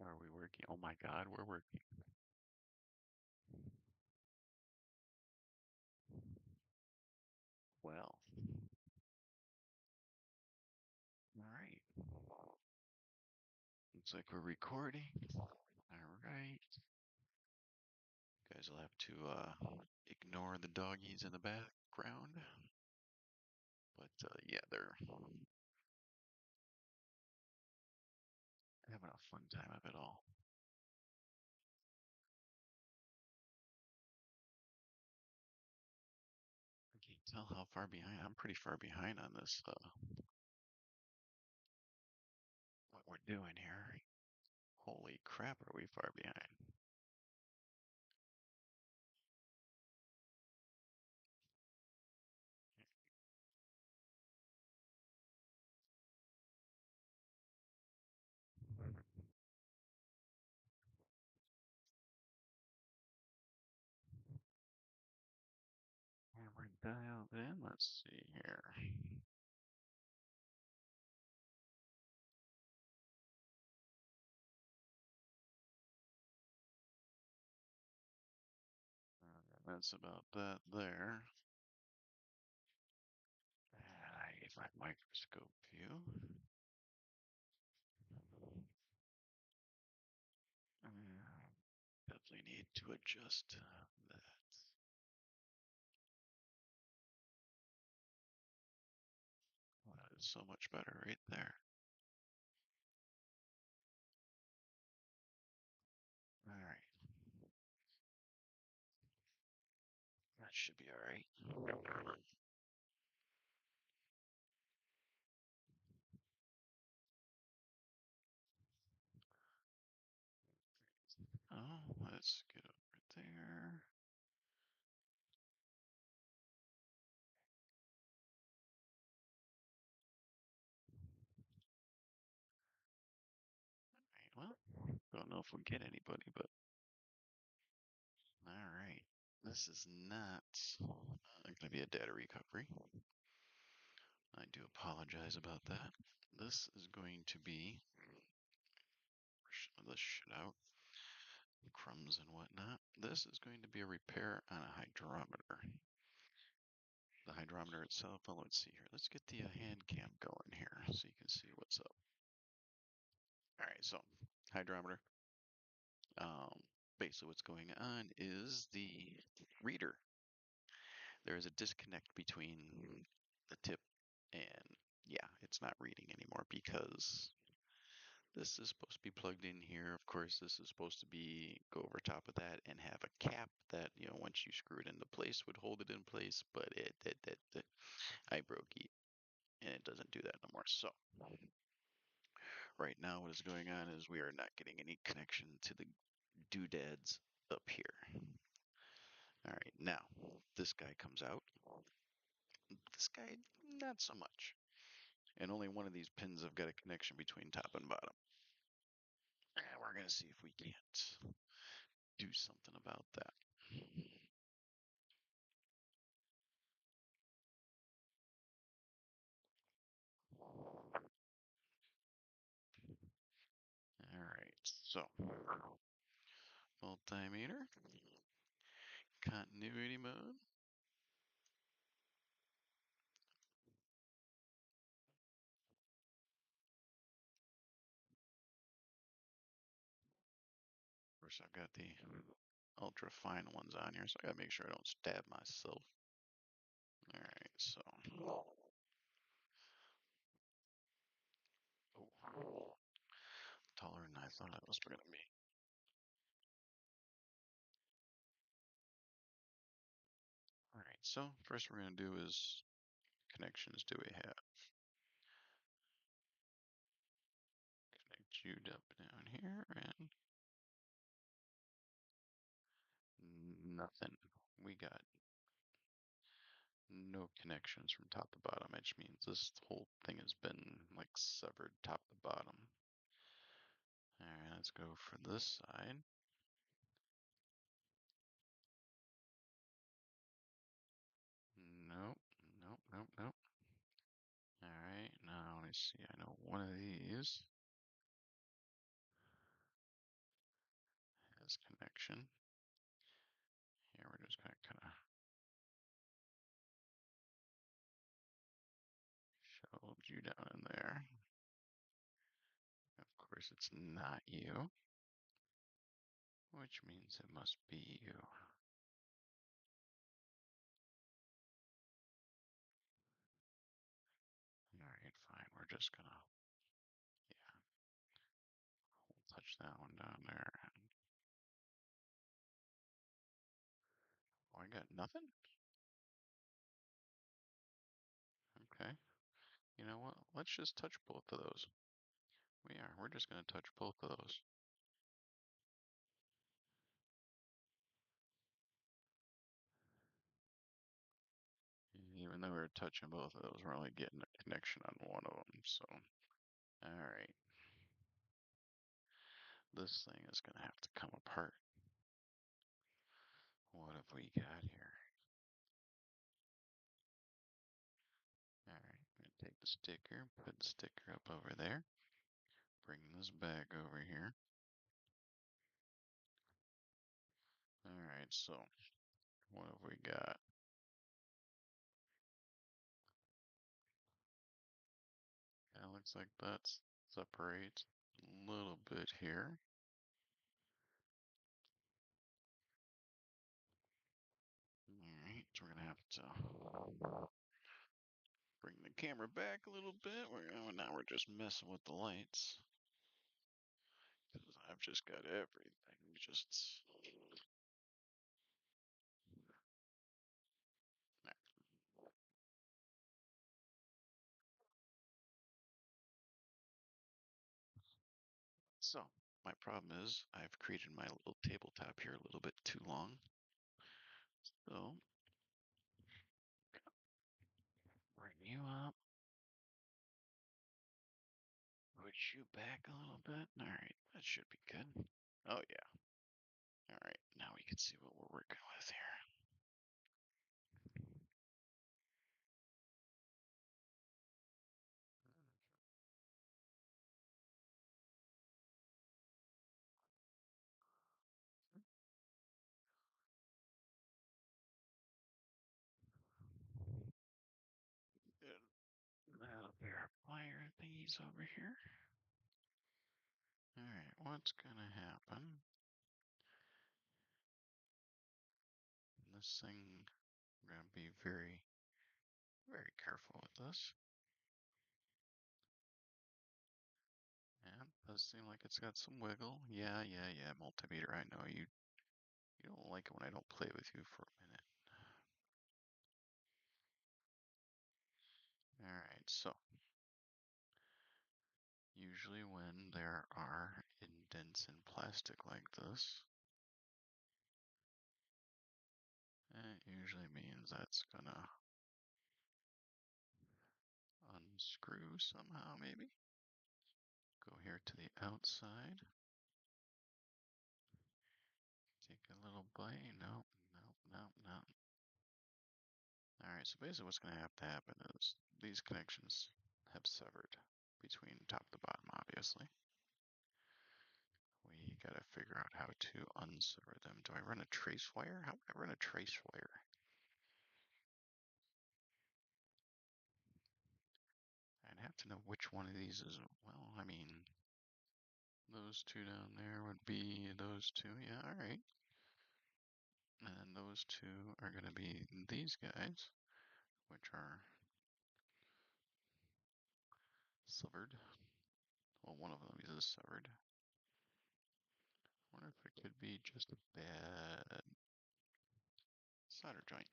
Are we working? Oh my God, we're working. Well, all right. Looks like we're recording. All right. You guys will have to ignore the doggies in the background. But yeah, they're having a fun time of it all. I can't tell how far behind. I'm pretty far behind on this, what we're doing here. Holy crap, are we far behind? And we're dialed in. Let's see here. That's about that there. And I need my microscope view. Definitely need to adjust that. Well, that is so much better right there. All right. That should be all right. Oh, let's get over there. All right, well, don't know if we'll get anybody, but all right. This is not going to be a data recovery. I do apologize about that. This is going to be, this shit out, crumbs and whatnot. This is going to be a repair on a hydrometer. The hydrometer itself, well, let's see here. Let's get the hand cam going here so you can see what's up. All right, so hydrometer. Um, Basically, what's going on is the reader. There is a disconnect between the tip and yeah, it's not reading anymore because this is supposed to be plugged in here. Of course, this is supposed to be go over top of that and have a cap that, once you screw it into place would hold it in place, but it I broke it and it doesn't do that no more. So right now what is going on is we are not getting any connection to the doodads up here. All right, now this guy comes out. This guy, not so much. And only one of these pins have got a connection between top and bottom. And we're going to see if we can't do something about that. All right, so multimeter, continuity mode. Of course, I've got the ultra fine ones on here, so I got to make sure I don't stab myself. All right, so oh, taller than I thought it was going to be. All right, so first we're going to do is connections do we have? Connect you up down here and nothing. We got no connections from top to bottom, which means this whole thing has been like severed top to bottom. All right, let's go for this side. Nope, nope, nope, nope. I see. I know one of these has connection. Here we're just gonna kind of shove you down in there. Of course, it's not you, which means it must be you. All right, fine. We're just gonna, yeah, we'll touch that one down there. Oh, I got nothing? Okay. You know what? Let's just touch both of those. We're just gonna touch both of those. Even though we were touching both of those, we're only getting a connection on one of them, so. Alright. This thing is gonna have to come apart. What have we got here? Alright, I'm gonna take the sticker, put the sticker up over there. Bring this back over here. Alright, so what have we got? It looks like that separates a little bit here. Alright, so we're gonna have to bring the camera back a little bit. Now we're just messing with the lights. Because I've just got everything just. So, my problem is I've created my little tabletop here a little bit too long. So, bring you up. Push you back a little bit. Alright, that should be good. Oh, yeah. Alright, now we can see what we're working with here. Now, pair of plier thingies over here. Alright, what's gonna happen? This thing, I'm gonna be very, very careful with this. Yeah, does seem like it's got some wiggle. Yeah, multimeter, I know you don't like it when I don't play with you for a minute. Alright, so usually when there are indents in plastic like this, it usually means that's gonna unscrew somehow, maybe. Go here to the outside. Take a little bite. Nope. Alright, so basically what's going to happen is these connections have severed between top to bottom, obviously. We got to figure out how to unsever them. Do I run a trace wire? How would I run a trace wire? I'd have to know which one of these is, well, I mean, those two down there would be those two. Yeah, alright. And those two are going to be these guys, which are severed. Well, one of them is severed. I wonder if it could be just a bad solder joint.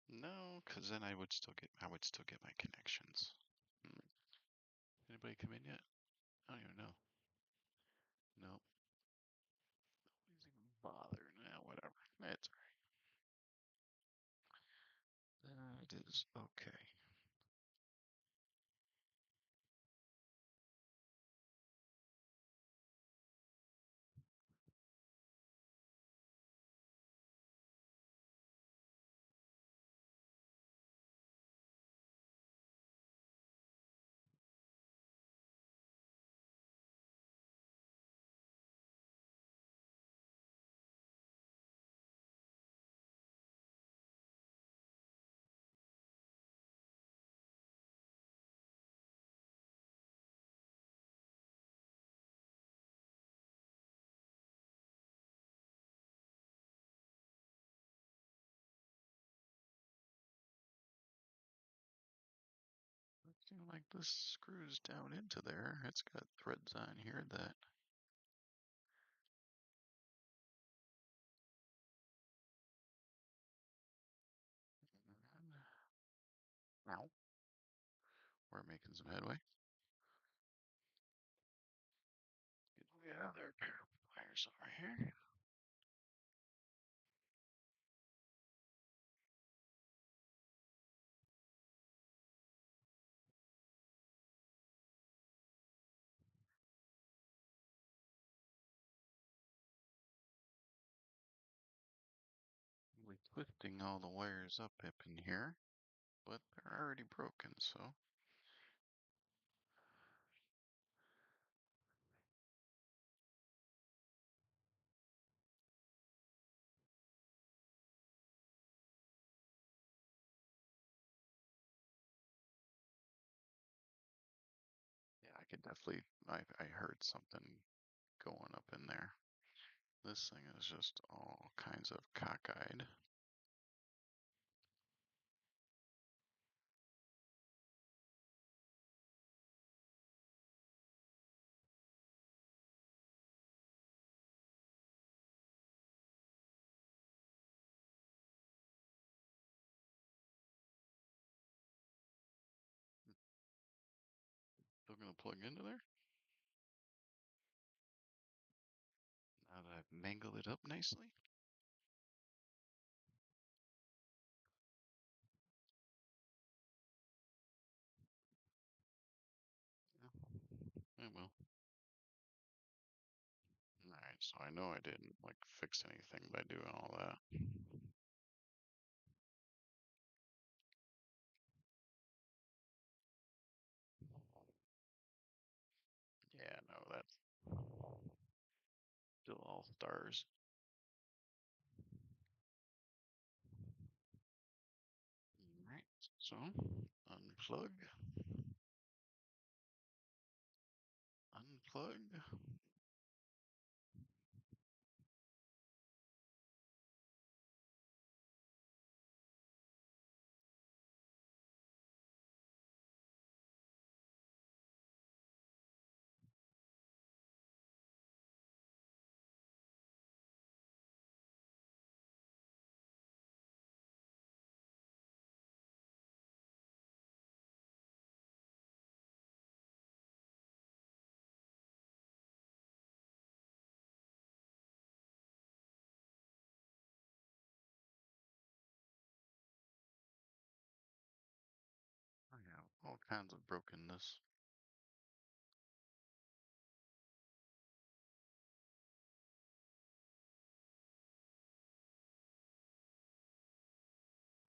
No, because then I would still get my connections. Hmm. Anybody come in yet? I don't even know. Nope. Nobody's even bothered. Nah, whatever. It's alright. That is okay. like this screws down into there. It's got threads on here that now we're making some headway. Get the other pair of pliers over here. We're twisting all the wires up in here, but they're already broken, so yeah, I could definitely. I heard something going up in there. This thing is just all kinds of cockeyed. Still gonna plug into there. Now that I've mangled it up nicely. Yeah, well. Alright, so I know I didn't like fix anything by doing all that. Yeah, no, that's still all stars. Alright, so unplug, unplug. I have all kinds of brokenness.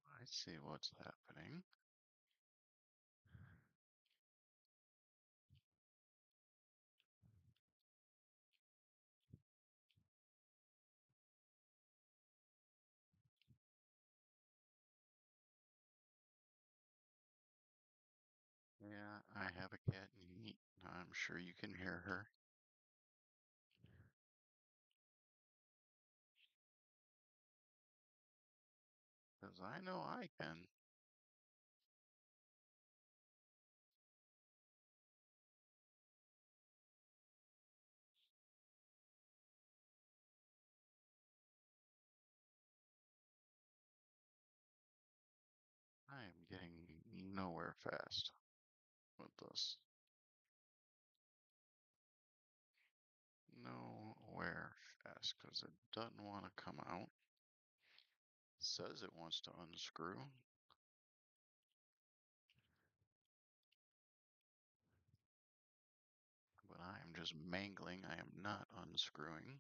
I see what's happening. Yeah, I have a cat and I'm sure you can hear her. Because I know I can. I am getting nowhere fast with this. Nowhere fast because it doesn't want to come out. Says it wants to unscrew. But I am just mangling. I am not unscrewing.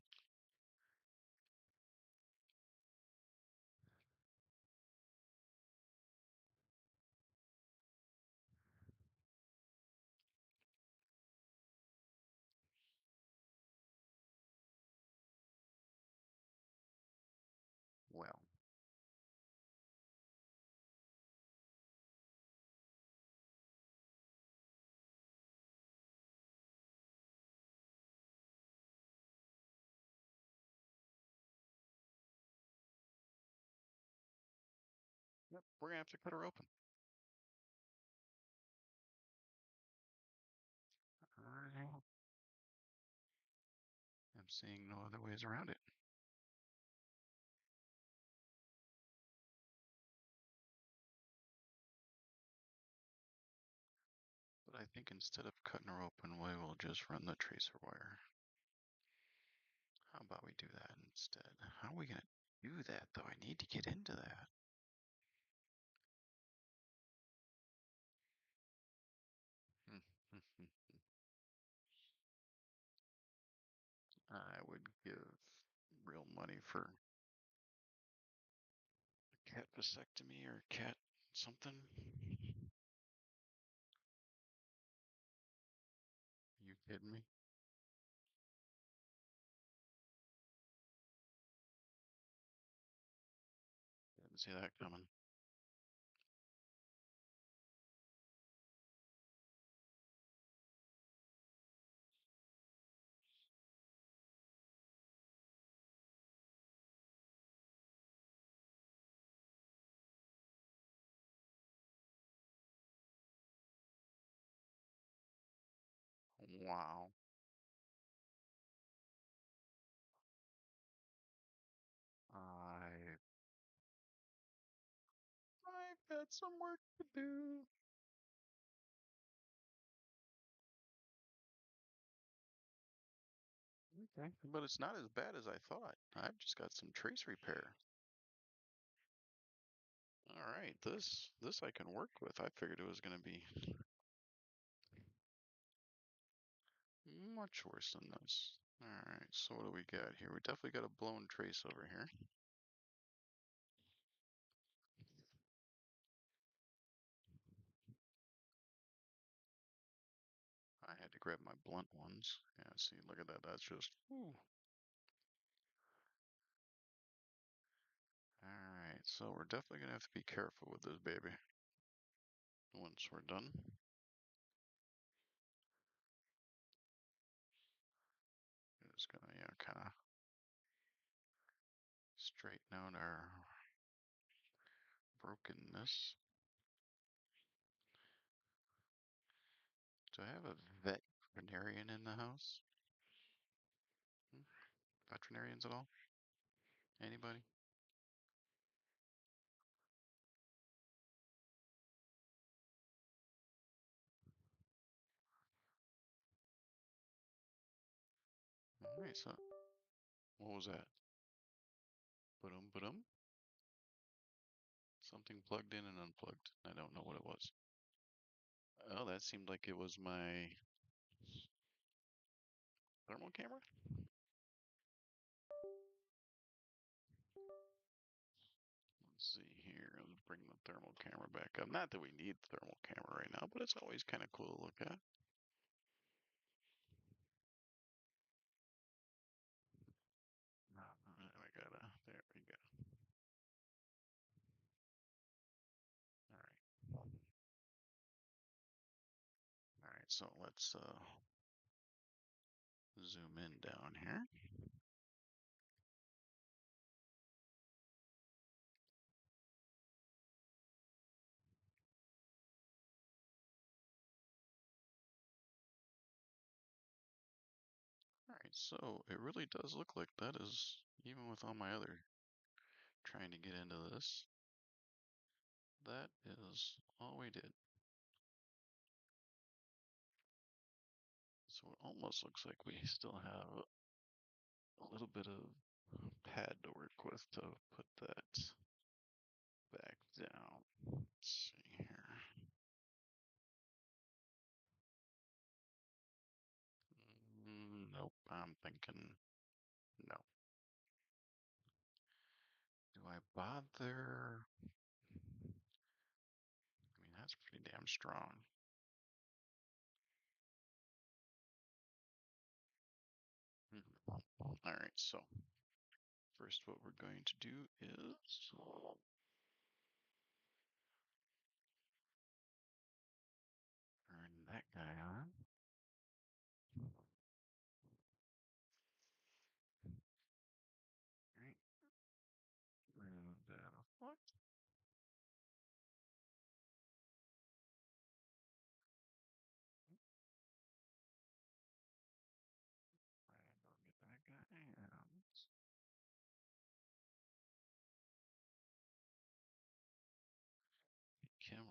Well, yep, we're gonna have to cut her open. seeing no other ways around it. But I think instead of cutting her open, we will just run the tracer wire. How about we do that instead? How are we going to do that, though? I need to get into that. I would give real money for a cat vasectomy or cat something. You kidding me? Didn't see that coming. Wow. I I've got some work to do. Okay, but it's not as bad as I thought. I've just got some trace repair. All right, this I can work with. I figured it was going to be much worse than this. All right, so what do we got here? We definitely got a blown trace over here. I had to grab my blunt ones. Yeah, see, look at that. That's just. Ooh. All right, so we're definitely gonna have to be careful with this baby. Once we're done, just gonna kind of straighten out our brokenness. Do I have a veterinarian in the house? Hmm? Veterinarians at all? Anybody? All right, so what was that? Ba-dum. Something plugged in and unplugged. I don't know what it was. Oh, that seemed like it was my thermal camera. Let's see here. Let's bring the thermal camera back up. Not that we need the thermal camera right now, but it's always kind of cool to look at. There we go. All right. All right. So let's zoom in down here. All right. So it really does look like that is, even with all my other trying to get into this, that is all we did. So it almost looks like we still have a little bit of pad to work with to put that back down. Let's see here. Nope, I'm thinking no. Do I bother? I mean, that's pretty damn strong. All right, so first what we're going to do is turn that guy on. All right, remove that off.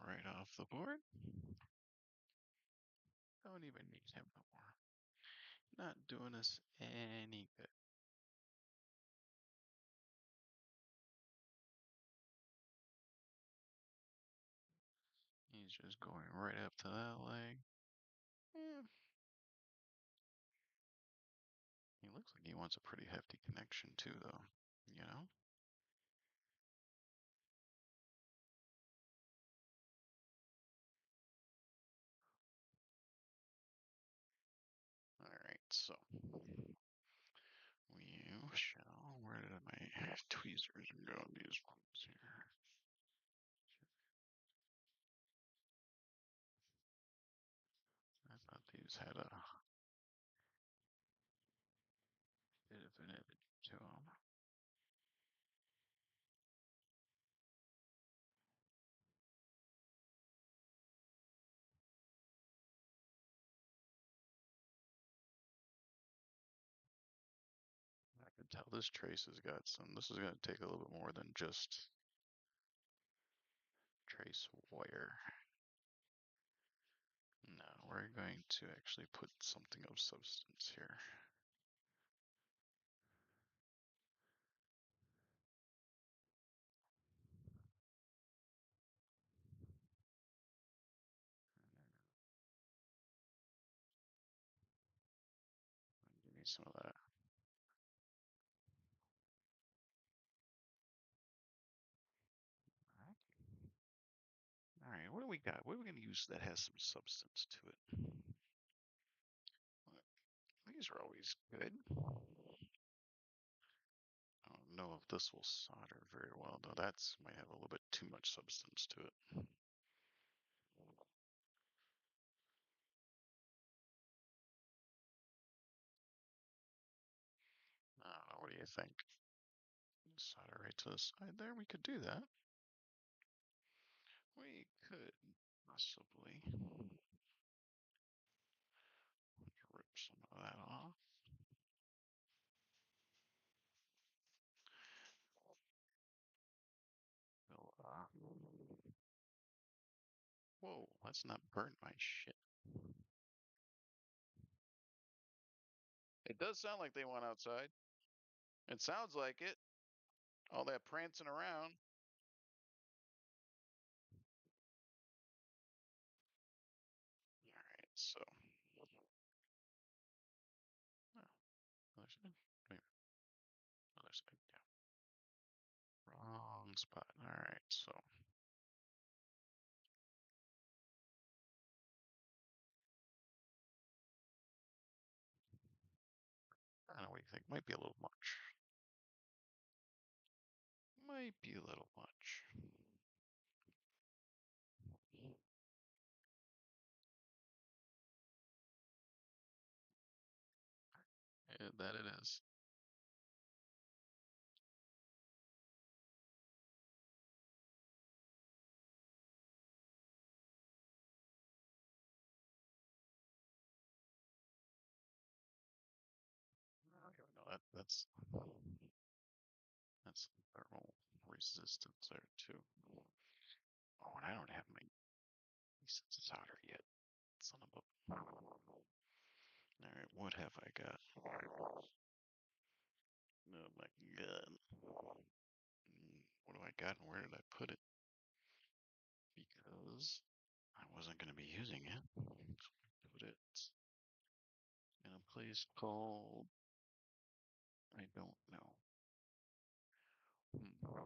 right off the board. Don't even need him no more. Not doing us any good. He's just going right up to that leg. Yeah. He looks like he wants a pretty hefty connection too, though. You know? Alright, so we shall. Where did my tweezers go? These ones here. I thought these had a bit of an edge to them. I can tell this trace has got some. This is going to take a little bit more than just trace wire. No, we're going to actually put something of substance here. Give me some of that. All right, what do we got? What are we going to use that has some substance to it? These are always good. I don't know if this will solder very well, though. That's might have a little bit too much substance to it. I don't know. What do you think? Solder right to the side there. We could do that. We could possibly rip some of that off. Whoa, let's not burn my shit. It does sound like they went outside. It sounds like it. All that prancing around. All right, so. Oh, other side. Wait, other side. Yeah. Wrong spot. All right, so. I don't know what you think. Might be a little much. Might be a little much. Yeah, that it is. No, that's thermal resistance there too. Oh, and I don't have my solder yet. Son of a. All right, what have I got? Oh my god. What do I got and where did I put it? Because I wasn't going to be using it. So I put it in a place called, I don't know. What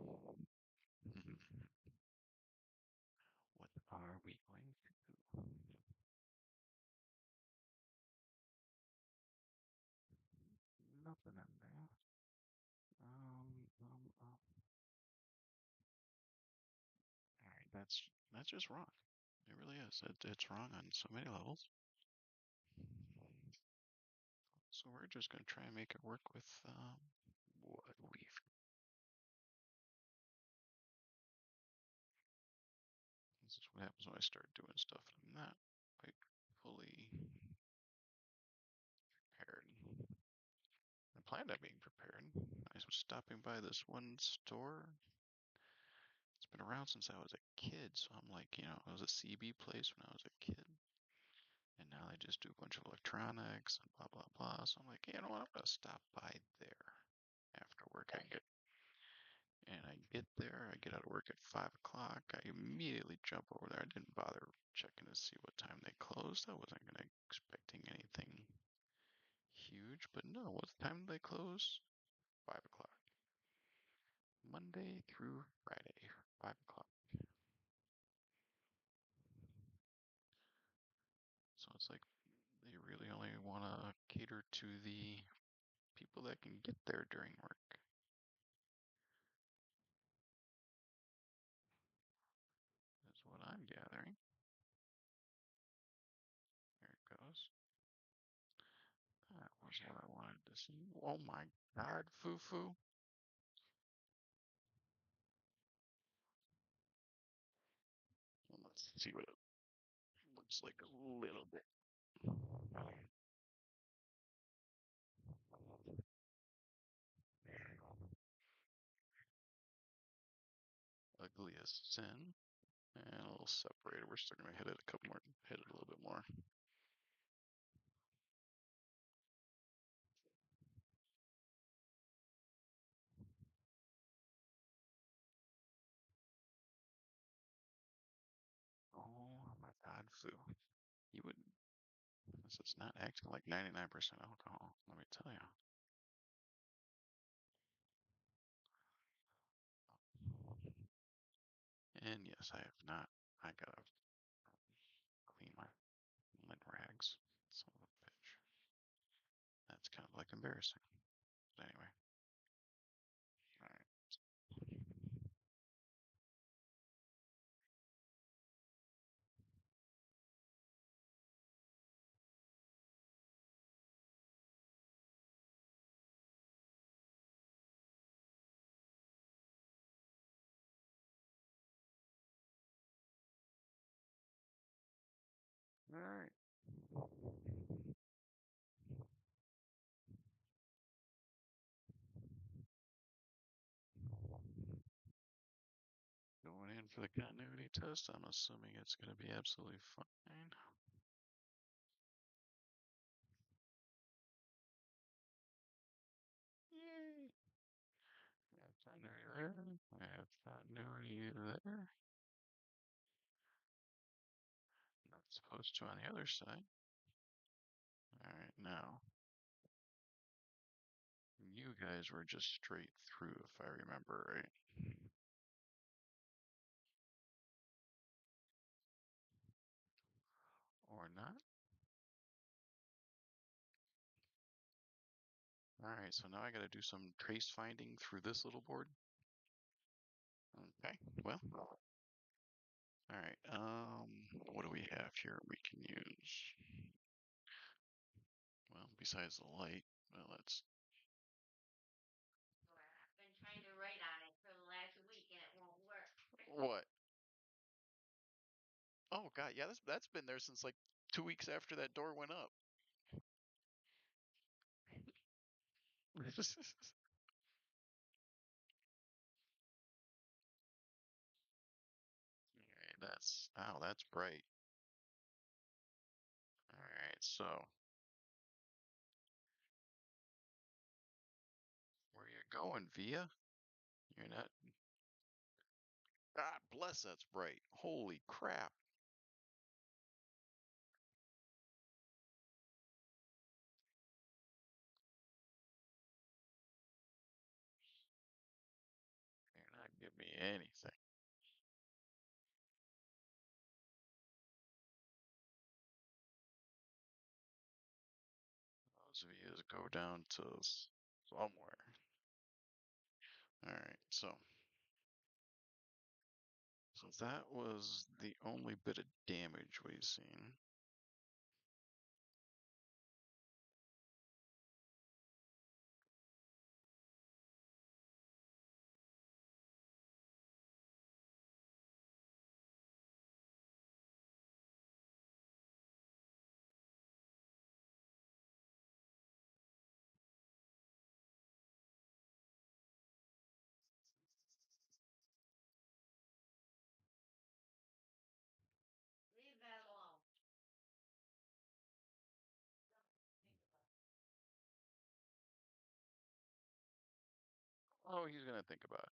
are we going to do? Nothing in there. All right, that's just wrong. It really is. It's wrong on so many levels. So we're just going to try and make it work with what we've. This is what happens when I start doing stuff and I'm not quite fully prepared. I planned on being prepared. I was stopping by this one store. It's been around since I was a kid, so I'm like, it was a CB place when I was a kid, and now they just do a bunch of electronics and blah blah blah. So I'm like, you know what? I'm gonna stop by there after work. I get there. I get out of work at 5 o'clock. I immediately jump over there. I didn't bother checking to see what time they closed. I wasn't gonna expecting anything huge, but no. What time did they close? 5 o'clock. Monday through Friday, 5 o'clock. So it's like they really only want to cater to the people that can get there during work. That's what I'm gathering. There it goes. That was what I wanted to see. Oh my God, Fufu. Let's see what it looks like a little bit. Ugly as sin. And a little separated. We're still gonna hit it a couple more, hit it a little bit more. Oh my God, Fu. You would. This is not acting like 99% alcohol. Let me tell you. And yes, I have not. I gotta clean my lint rags. Son of a bitch. That's kind of like embarrassing. But anyway. Alright. Alright. Going in for the continuity test. I'm assuming it's going to be absolutely fine. Yay! I have continuity there. I have continuity there. Not supposed to on the other side. Alright, now. You guys were just straight through, if I remember right. Or not? Alright, so now I gotta do some trace finding through this little board. Okay, well. Alright, what do we have here we can use? Well, besides the light, well, let's. I've been trying to write on it for the last week and it won't work. What? Oh God, yeah, that's been there since like 2 weeks after that door went up. Alright, that's bright. Alright, so where you going, Via? You're not. God bless, that's bright. Holy crap. You're not giving me anything. Those Vias go down to somewhere. Alright, so that was the only bit of damage we've seen. Oh, he's gonna think about it.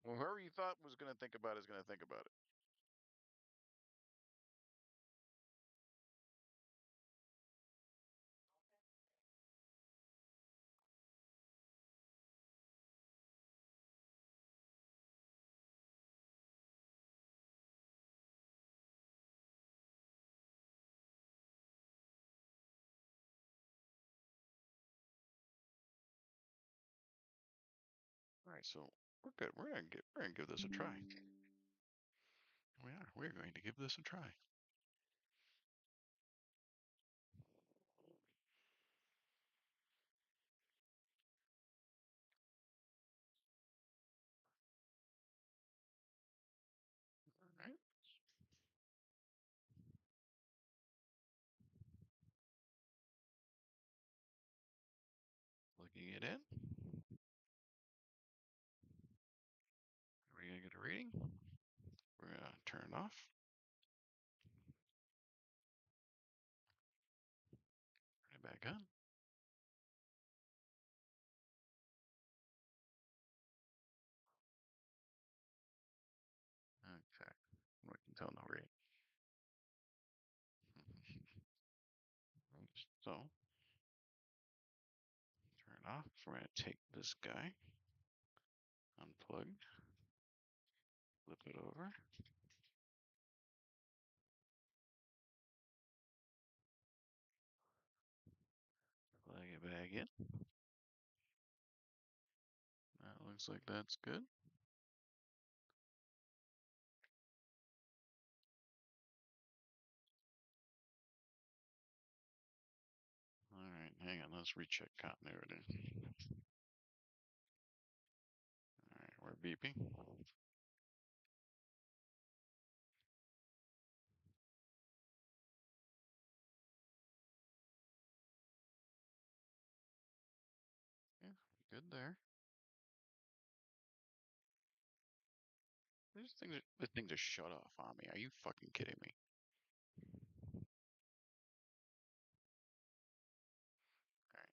Well, whoever you thought was gonna think about it is gonna think about it. All right, so we're good. We're gonna give this a try. We are. We're going to give this a try. All right. Plugging it in. Are we gonna get a reading? We're gonna turn it off. Turn it back on. Okay. We can tell no reading. So turn it off. We're gonna take this guy, unplug, flip it over, plug it back in. That looks like that's good. All right, hang on. Let's recheck continuity. All right, we're beeping. Yeah, good there. This thing just shut off on me. Are you fucking kidding me? All right.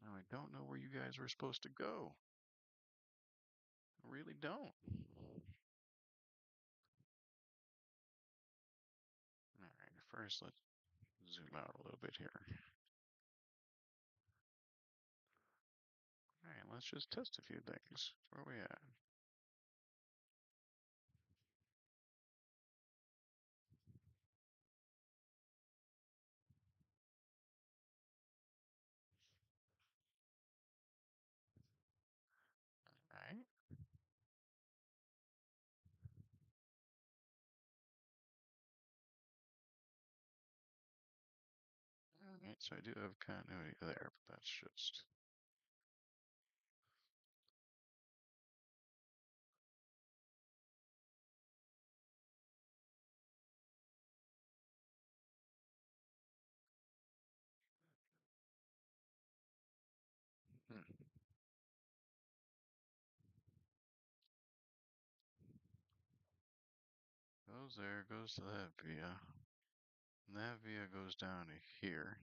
Now I don't know where you guys were supposed to go. I really don't. All right, first let's zoom out a little bit here. All right, let's just test a few things. Where are we at? All right. All right, so I do have continuity there, but that's just. Hmm. Goes there, goes to that via. And that via goes down to here.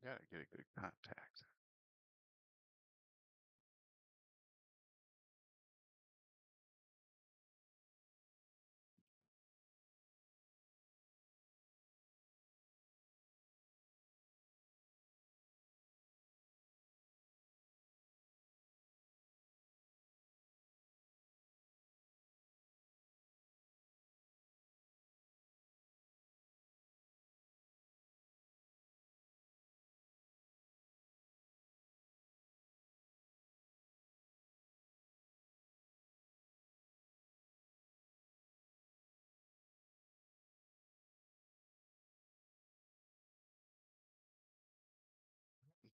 Gotta get a good contact.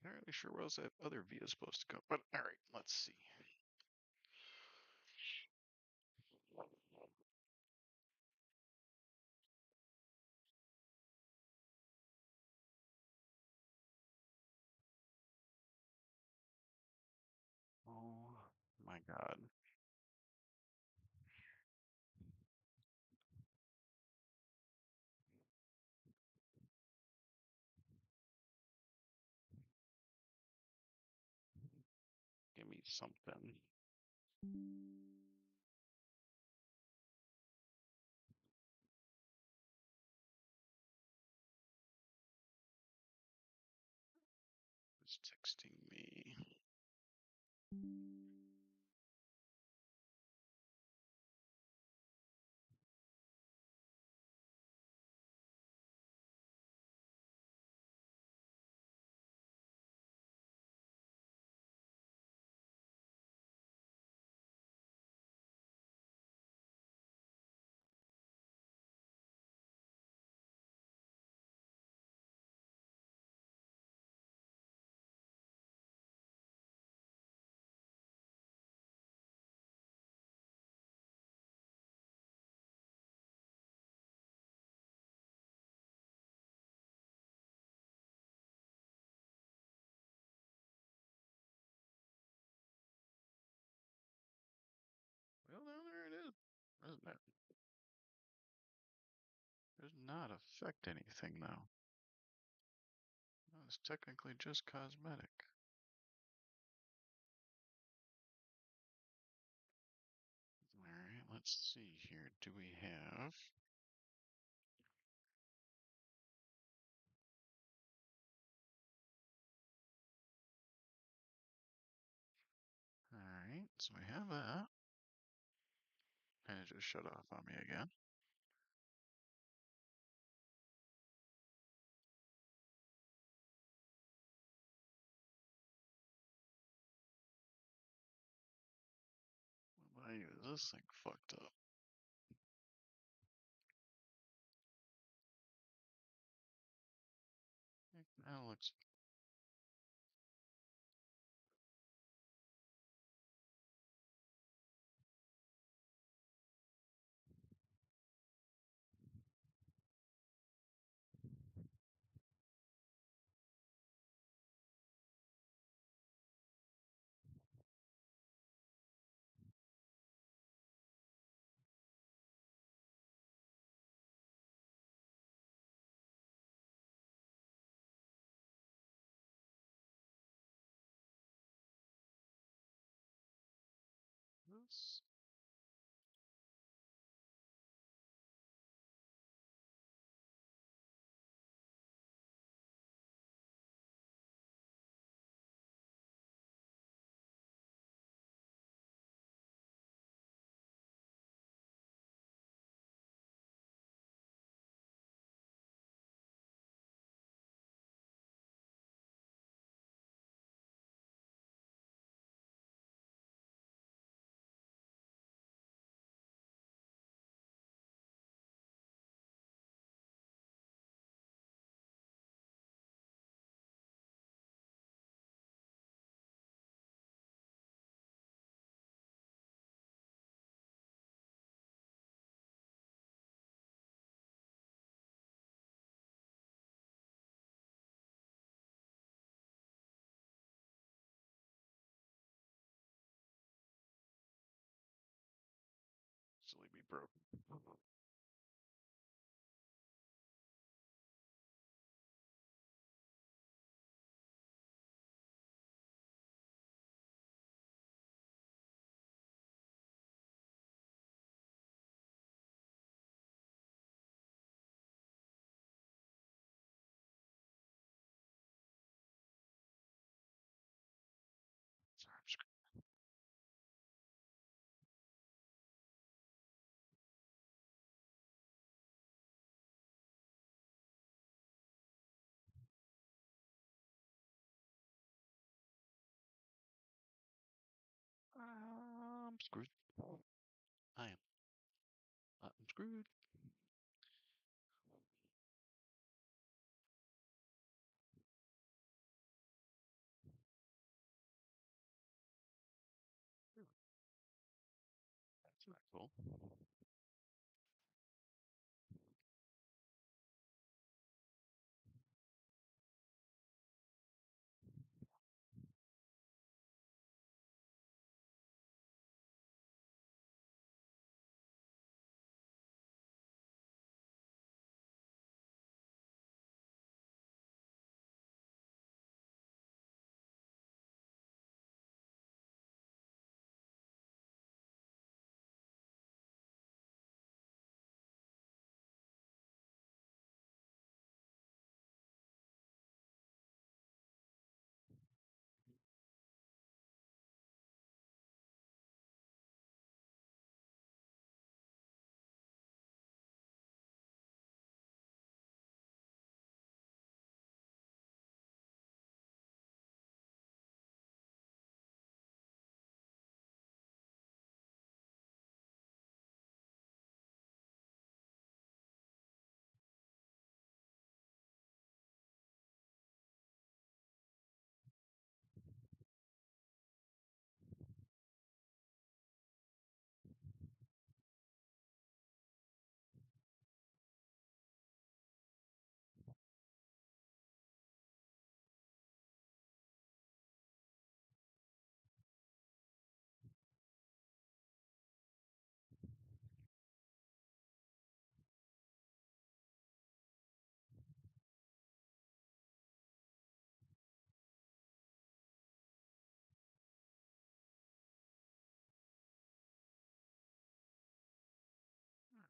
entirely sure where else that other V is supposed to go. But all right, let's see. Oh my God. Give me something. It's texting me. Well, now there it is. Doesn't that does not affect anything though. No, it's technically just cosmetic. All right, let's see here. Do we have? All right, so we have that. And it just shut off on me again. Why is this thing fucked up? That looks. This. Silly be broken. Sorry, I'm screwed. I'm screwed. I am. I'm screwed. Cool.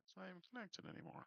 It's not even connected anymore.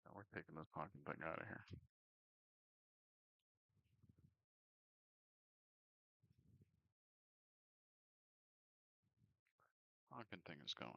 Now we're taking this honking thing out of here. Honking thing is going.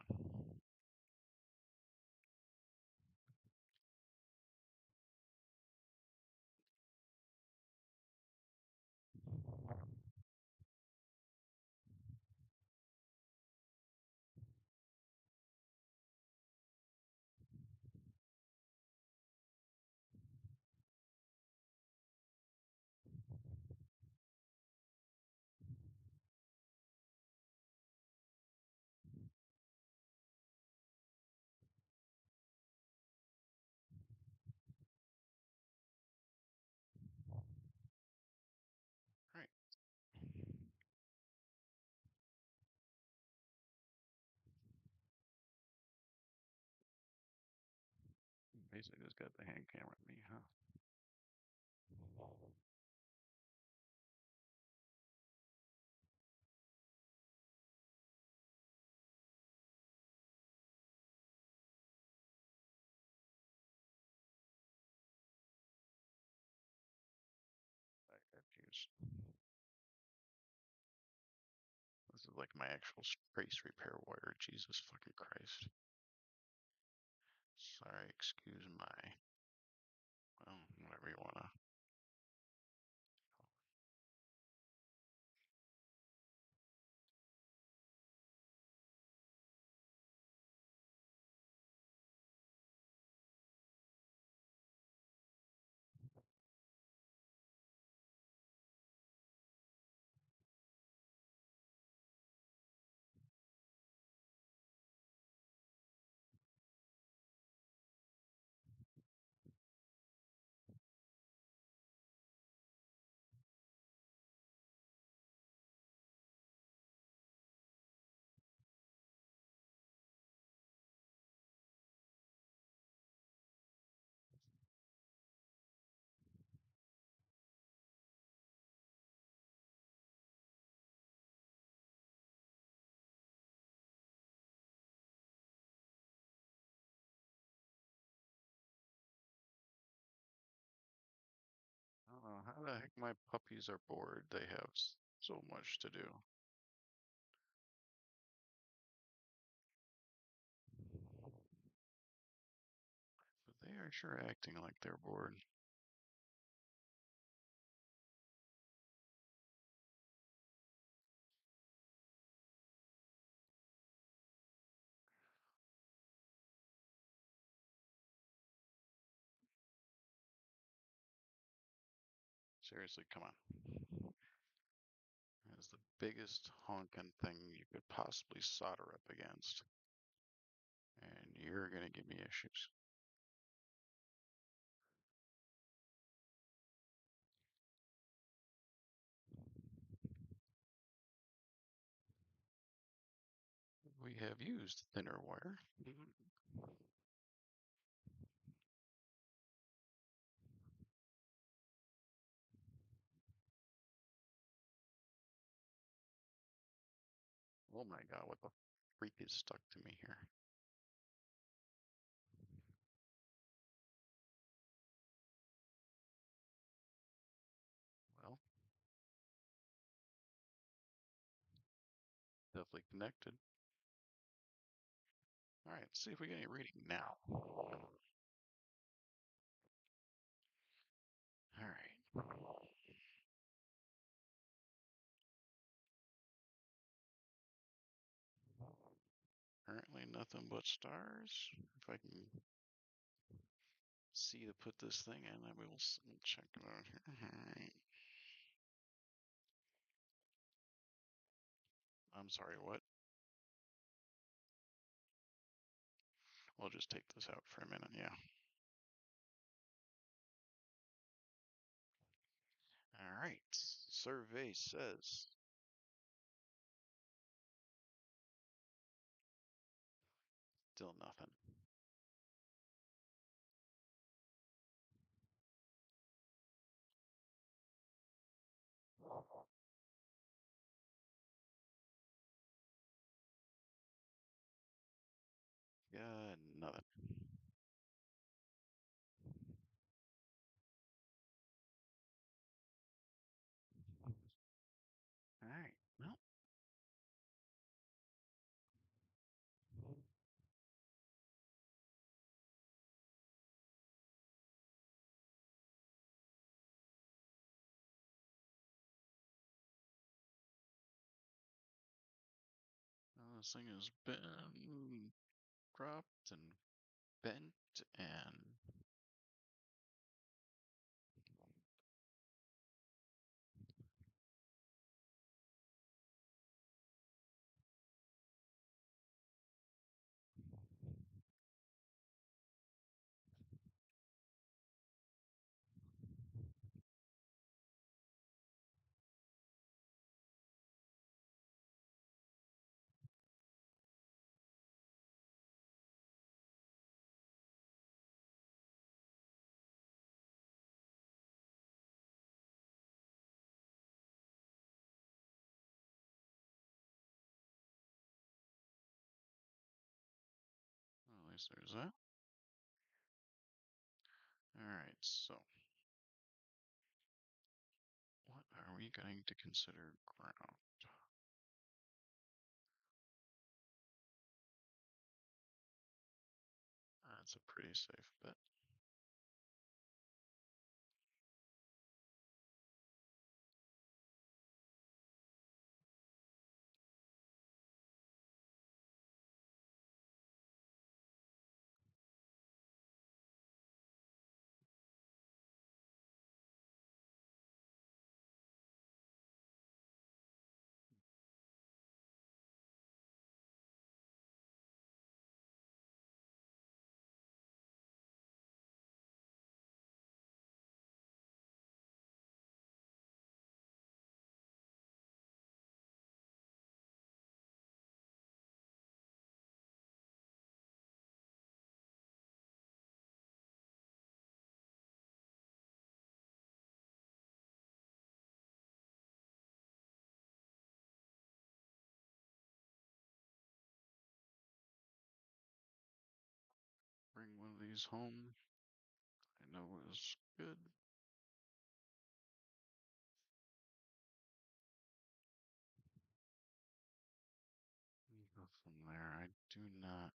Basically just got the hand camera at me, huh? I got confused. This is like my actual trace repair wire. Jesus fucking Christ. Sorry, excuse my, well, whatever you wanna. I don't know how the heck my puppies are bored. They have so much to do. But they are sure acting like they're bored. Seriously, come on. That is the biggest honking thing you could possibly solder up against. And you're gonna give me issues. We have used thinner wire. Oh my god, what the freak is stuck to me here? Well, definitely connected. All right, let's see if we get any reading now. All right. Currently nothing but stars. If I can see to put this thing in, then we will check it out here. All right. I'm sorry, what? We'll just take this out for a minute, yeah. All right. Survey says still nothing. Yeah, nothing. All right. Well, this thing has been dropped and bent and Anyways, there's that. All right, so what are we going to consider ground? That's a pretty safe bet. Bring one of these home. I know is good. Go from there. I do not.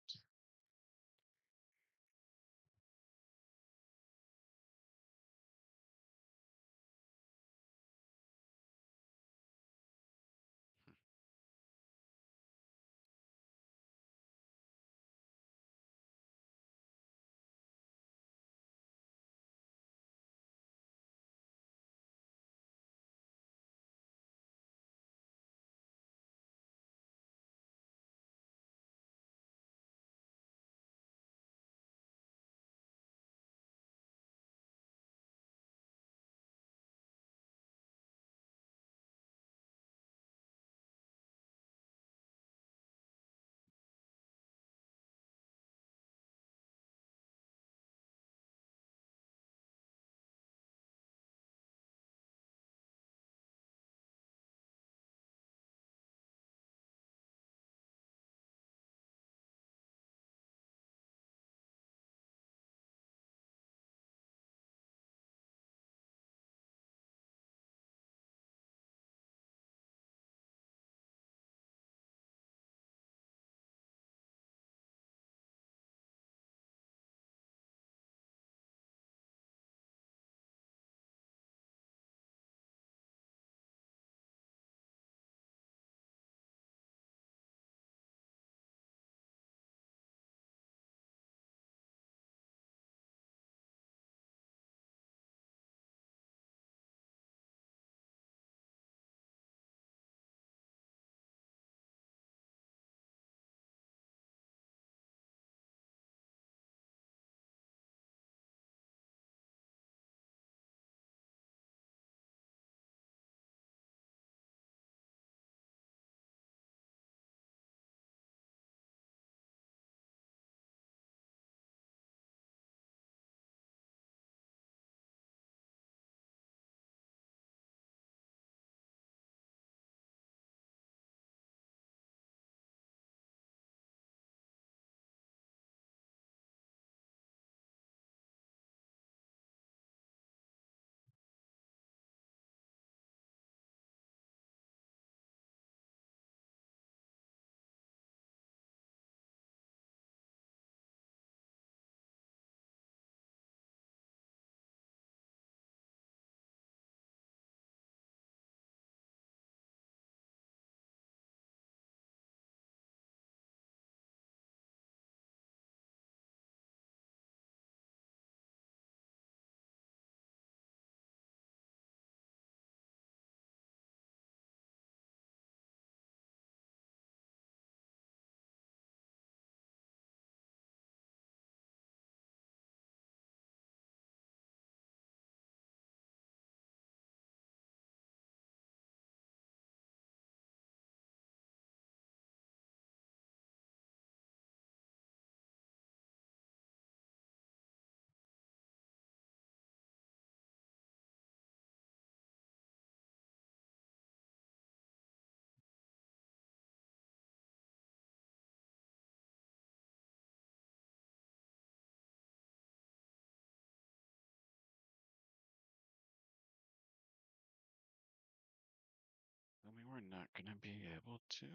we're not going to be able to.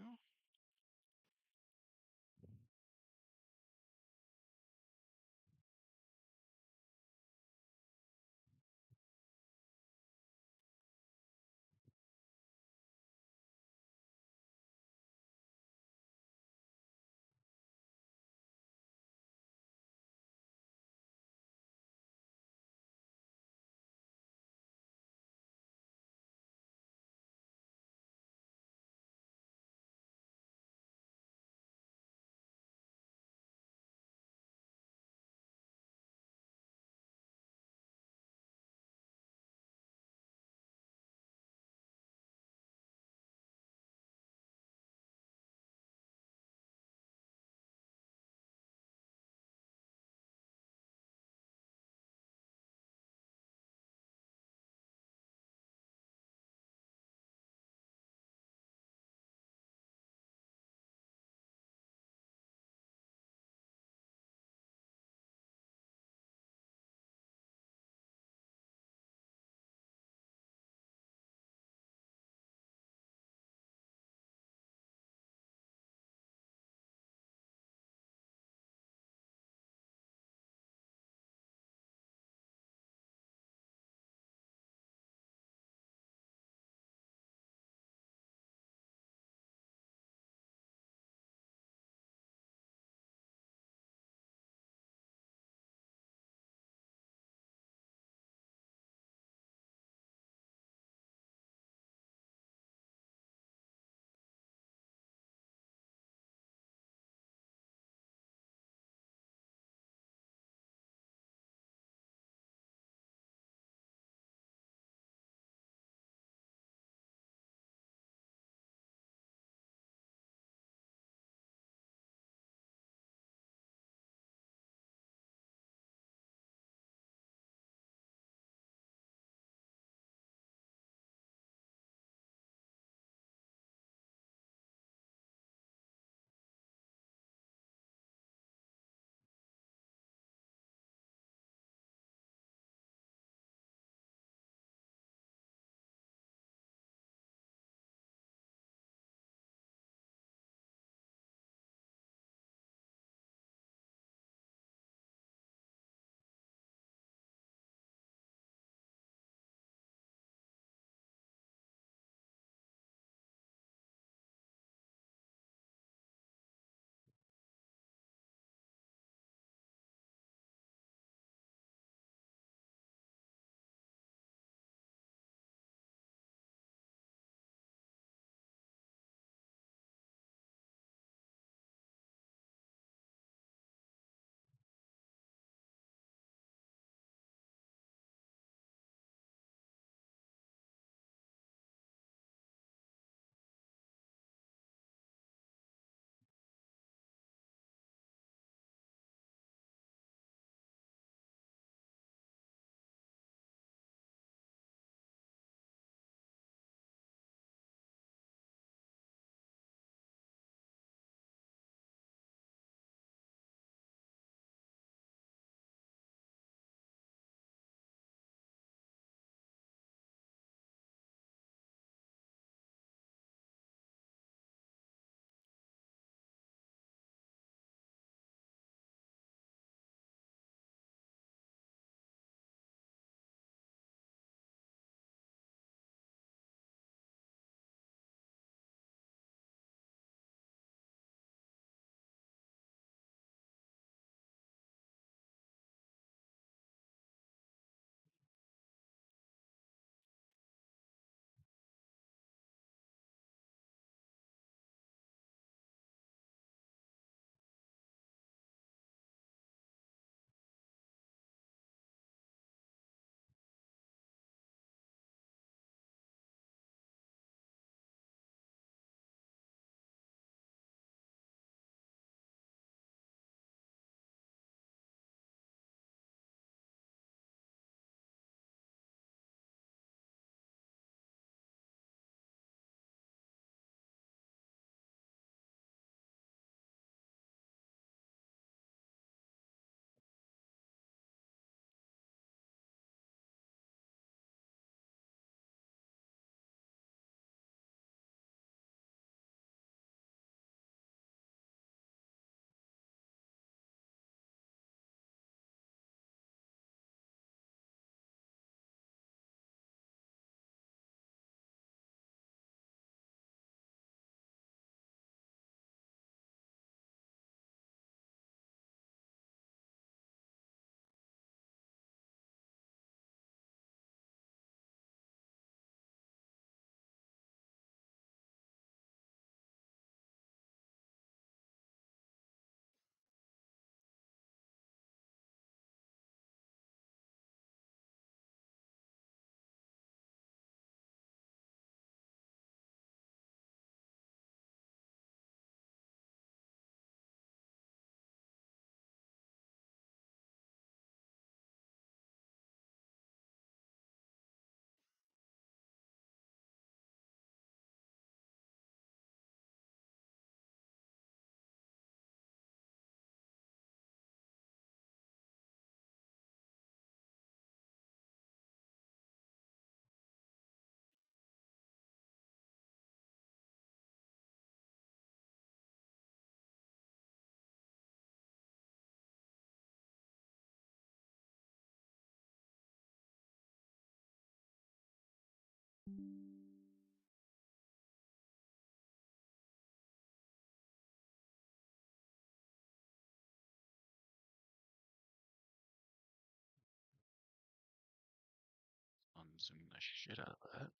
Unzoom the shit out of that.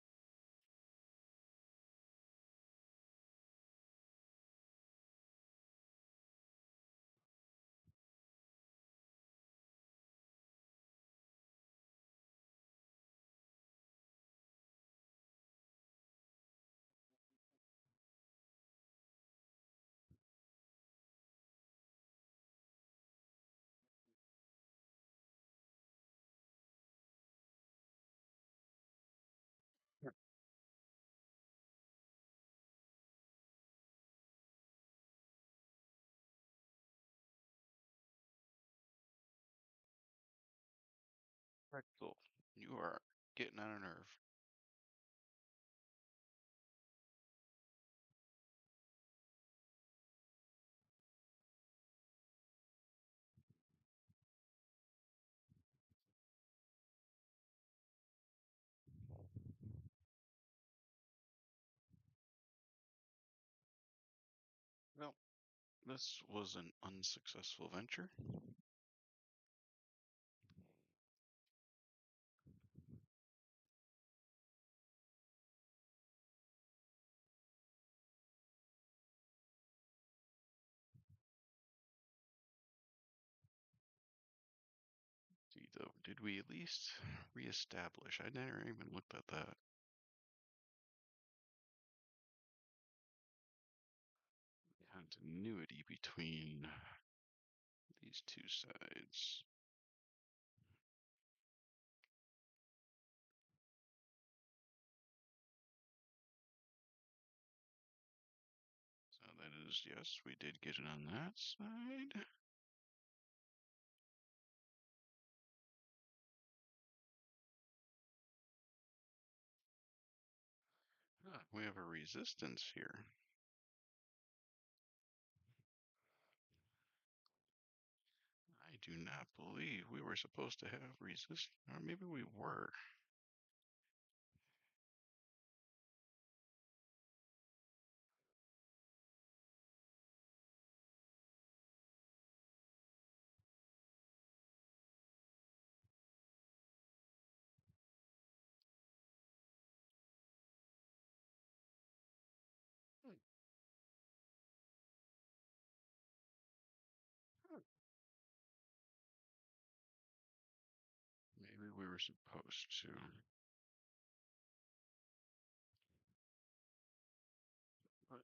Pretzel, you are getting on a nerve. Well, this was an unsuccessful venture. See, though, did we at least reestablish? I never even looked at that. Continuity between these two sides. So that is, yes, we did get it on that side. We have a resistance here. I do not believe we were supposed to have resist, or maybe we were. Maybe we were supposed to. But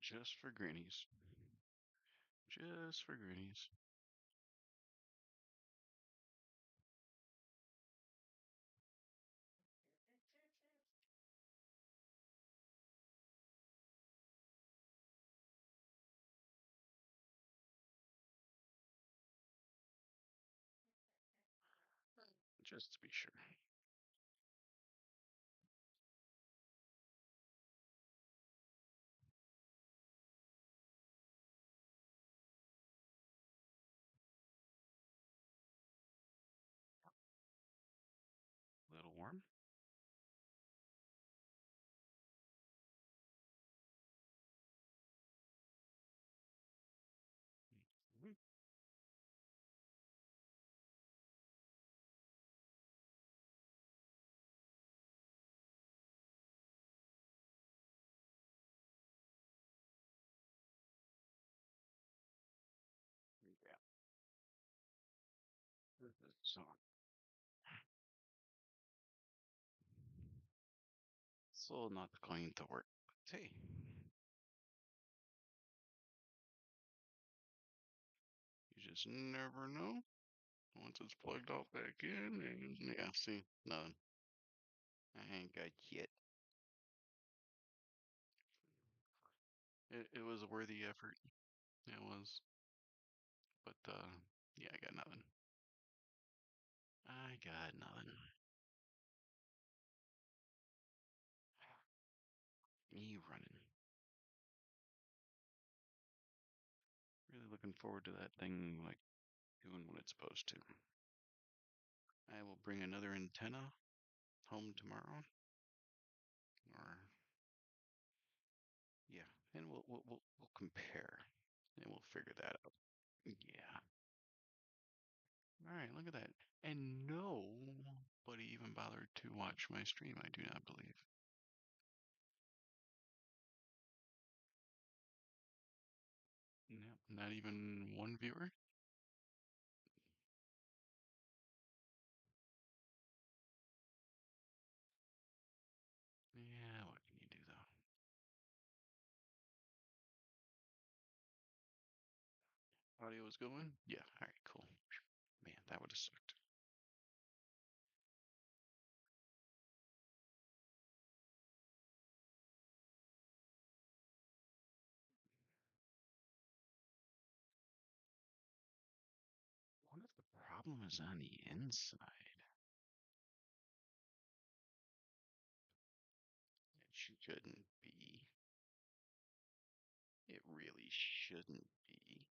just for grannies. Just for grannies. Just to be sure. A little warm. Mhm. Yeah. So, still not going to work. But hey, you just never know. Once it's plugged all back in, and yeah, see, nothing. I ain't got shit. It was a worthy effort. It was. But, yeah, I got nothing. I got nothing. Me running. Really looking forward to that thing, like, doing what it's supposed to. I will bring another antenna home tomorrow. Or yeah, and we'll compare, and we'll figure that out. Yeah. All right, look at that. And nobody even bothered to watch my stream, I do not believe. Nope, not even one viewer? Yeah, what can you do though? Audio is going? Yeah, all right, cool. Man, that would have sucked. What if the problem is on the inside? It shouldn't be. It really shouldn't be.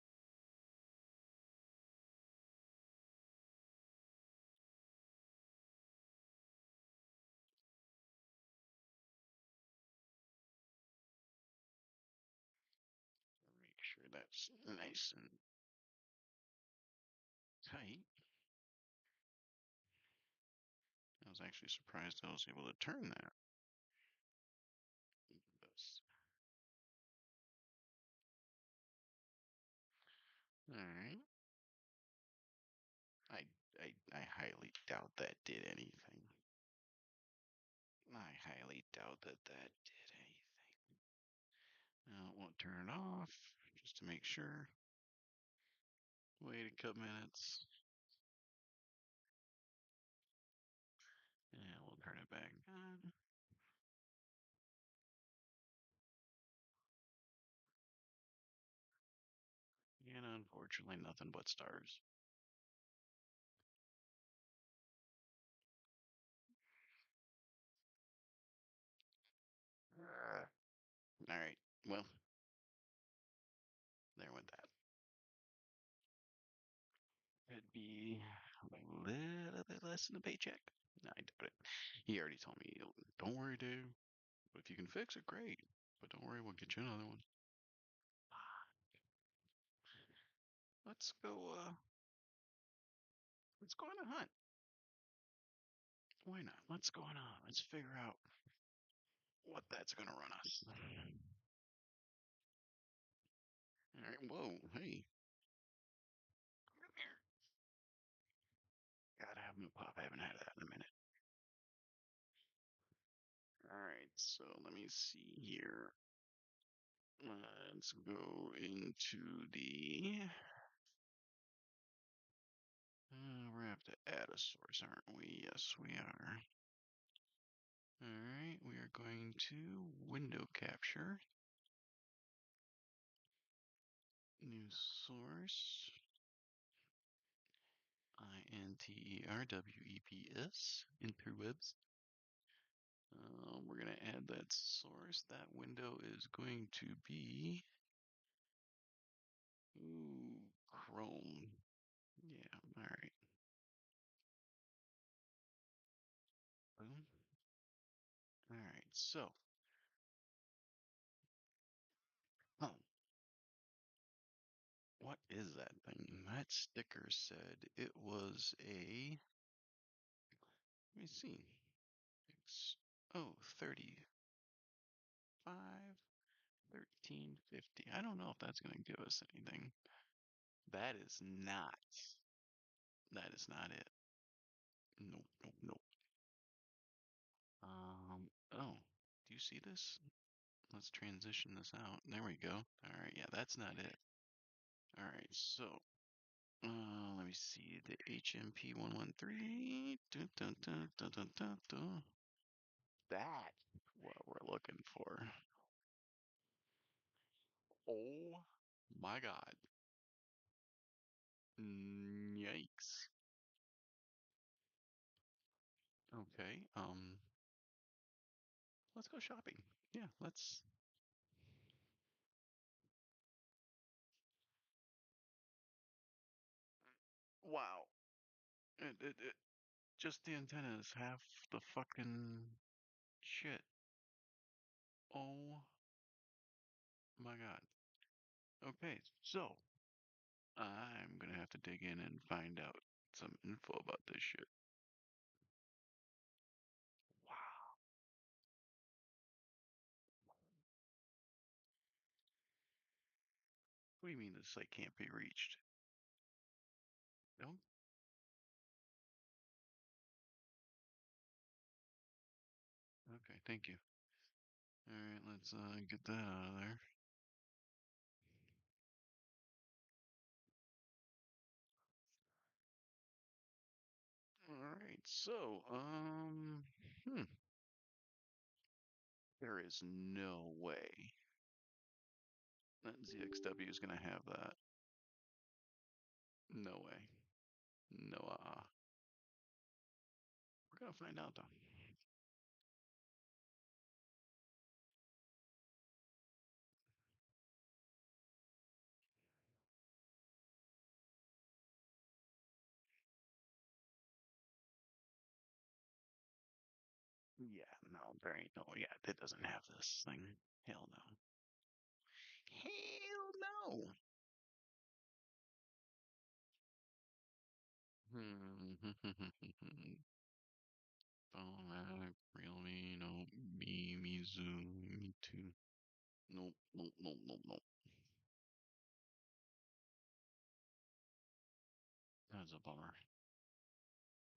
Make sure that's nice and tight. I was actually surprised I was able to turn that. This. All right. I, I highly doubt that did anything. I highly doubt that that did anything. Now it won't turn it off just to make sure. Wait a couple minutes. And we'll turn it back on. And unfortunately, nothing but stars. All right. Well, there went that. It'd be a little bit less than a paycheck. No, I doubt it. He already told me, don't worry, Dave. But if you can fix it, great. But don't worry, we'll get you another one. Let's go, let's go on a hunt. Why not? Let's go on a hunt. Let's figure out what that's gonna run us. Alright, whoa, hey. Come here. Gotta have a pop. I haven't had that in a minute. Alright, so let me see here. Let's go into the. We're gonna have to add a source, aren't we? Yes, we are. Alright, we are going to window capture. New source. INTERWEPS. Interwebs. We're going to add that source. That window is going to be. Ooh, Chrome. Yeah, alright. Boom. Alright, so. Huh. What is that thing? That sticker said it was a. Let me see. Oh, 35, 1350. I don't know if that's going to give us anything. That is not. That is not it. Nope, nope, nope. Oh, do you see this? Let's transition this out. There we go. All right, yeah, that's not it. All right, so let me see the HMP 113. Dun, dun, dun, dun, dun, dun, dun. That's what we're looking for. Oh my God. Yikes. Okay. Let's go shopping. Yeah, let's. Wow. Just the antenna is half the fucking shit. Oh my God. Okay, so I'm gonna have to dig in and find out some info about this shit. Wow. What do you mean the site can't be reached? No? Okay, thank you. Alright, let's get that out of there. Alright, so, there is no way that ZXW is gonna have that. No way. No, we're gonna find out though. Yeah, no, there ain't no, yeah, it doesn't have this thing. Hell no. Hell no. Phone, Realme, no, me, Zoom, me too. Nope, nope, nope, nope, nope. That's a bummer.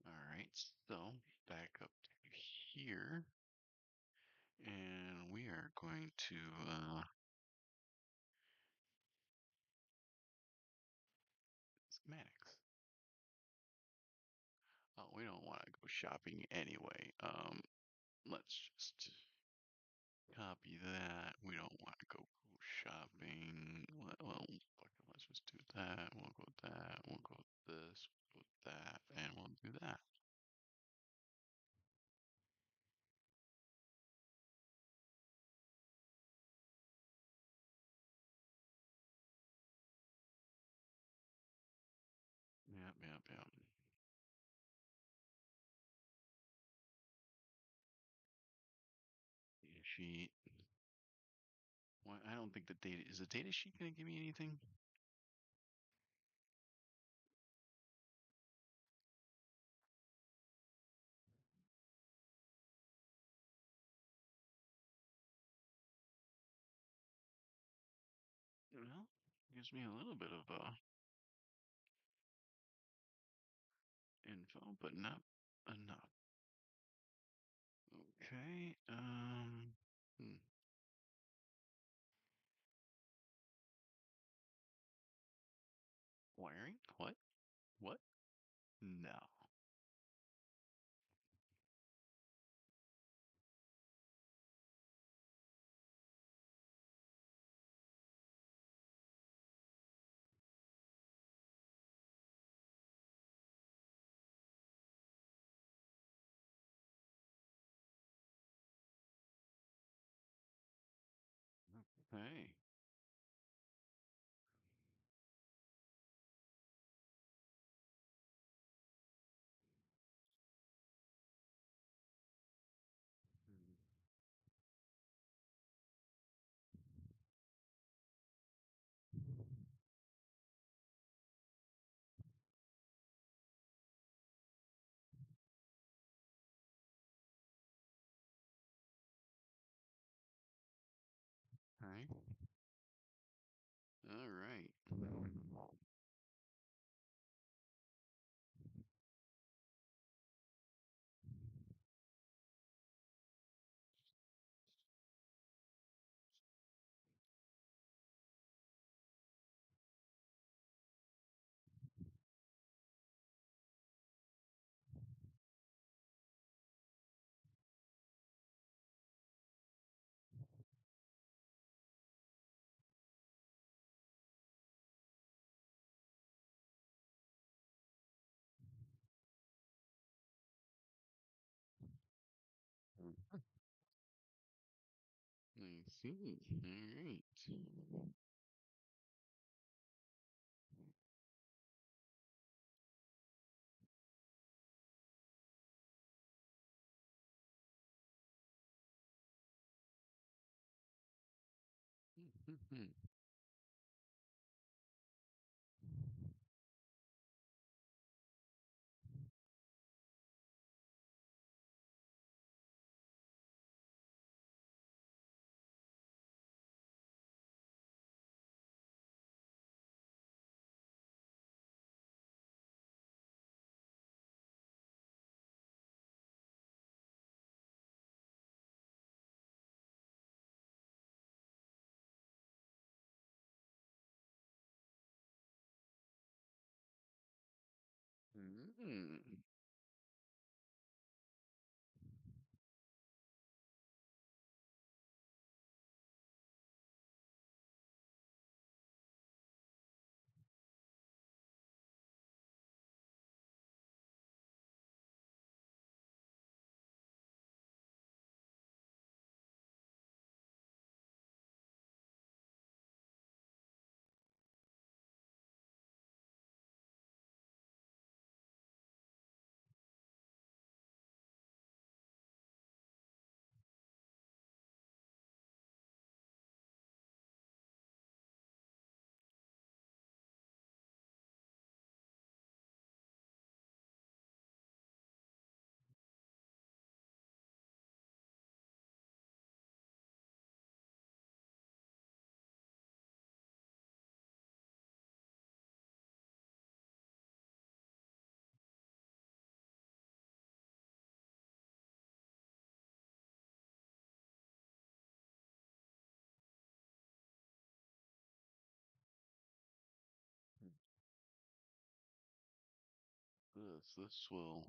Alright, so back up to here. And we are going to, schematics. Oh, we don't want to go shopping anyway. Let's just copy that. We don't want to go shopping. Well, fuck it, let's just do that. We'll go with that. We'll go with this. We'll go with that. And we'll do that. Yep, yep, yep. Data sheet. Why? I don't think the data is the data sheet going to give me anything. Well, gives me a little bit of info, but not enough. Okay. Wiring? What? What? No. Okay. Okay. All right. I see. All right. Mhm. Mm. This will.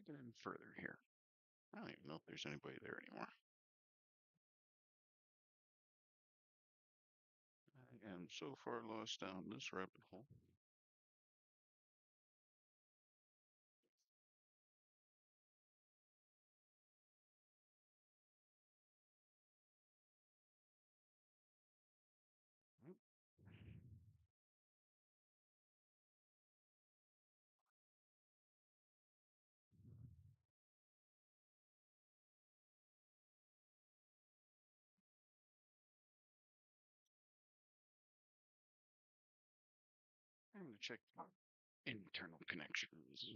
get in further here. I don't even know if there's anybody there anymore. I am so far lost down this rabbit hole. I'm going to check internal connections.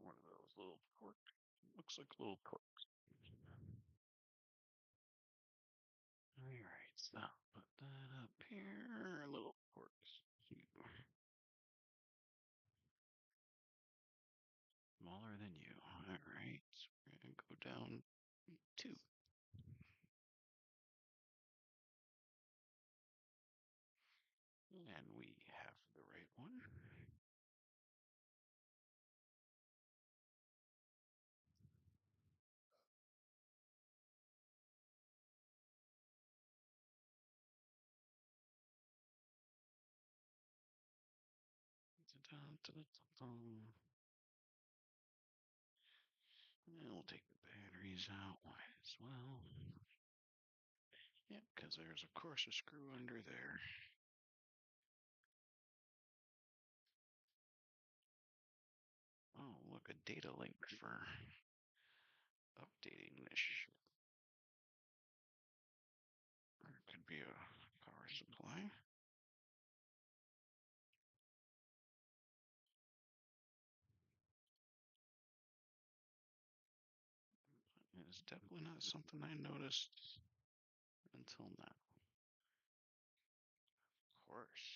One of those little pork. Looks like little porks. Alright, so put that up here. Little porks. Smaller than you. Alright. We're going to go down 2. And we have the right one. And we'll take the batteries out as well. Yep, because there's, of course, a screw under there. Oh, look, a data link for updating this shit. Or it could be a power supply. It's definitely not something I noticed until now. Of course.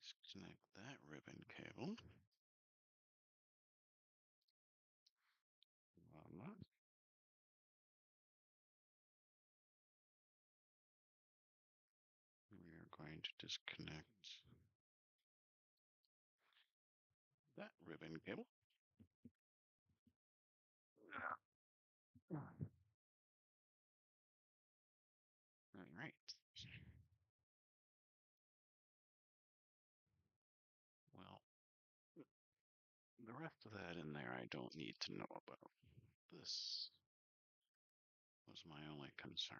Disconnect that ribbon cable. Voila. We are going to disconnect that ribbon cable. All right. Well, the rest of that in there I don't need to know about. This was my only concern.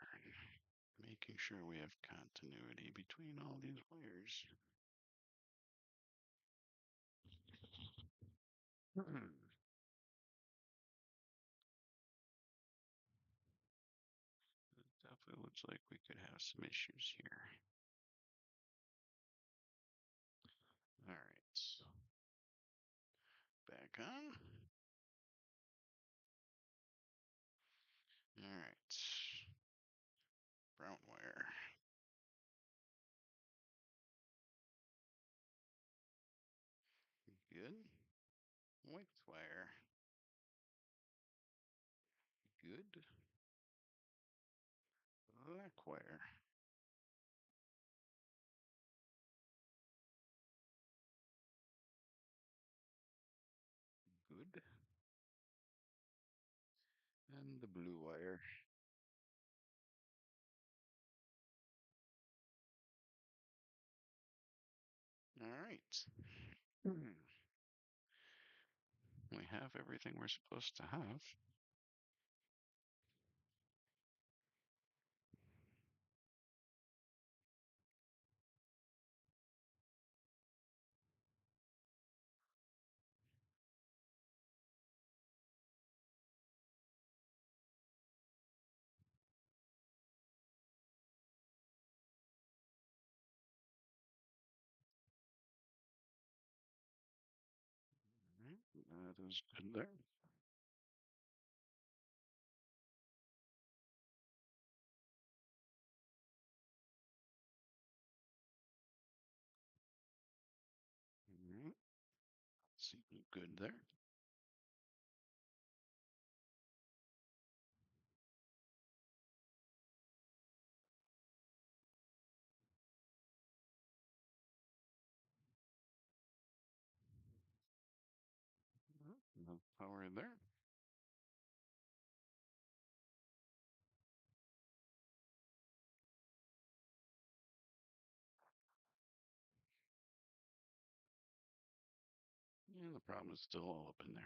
Making sure we have continuity between all these wires. It definitely looks like we could have some issues here. All right. Back on. All right. Brown wire. Good. White wire. Good. Black wire. Good. And the blue wire. All right. We have everything we're supposed to have. That is good there. All right. See, good there. No power in there. Yeah, the problem is still all up in there.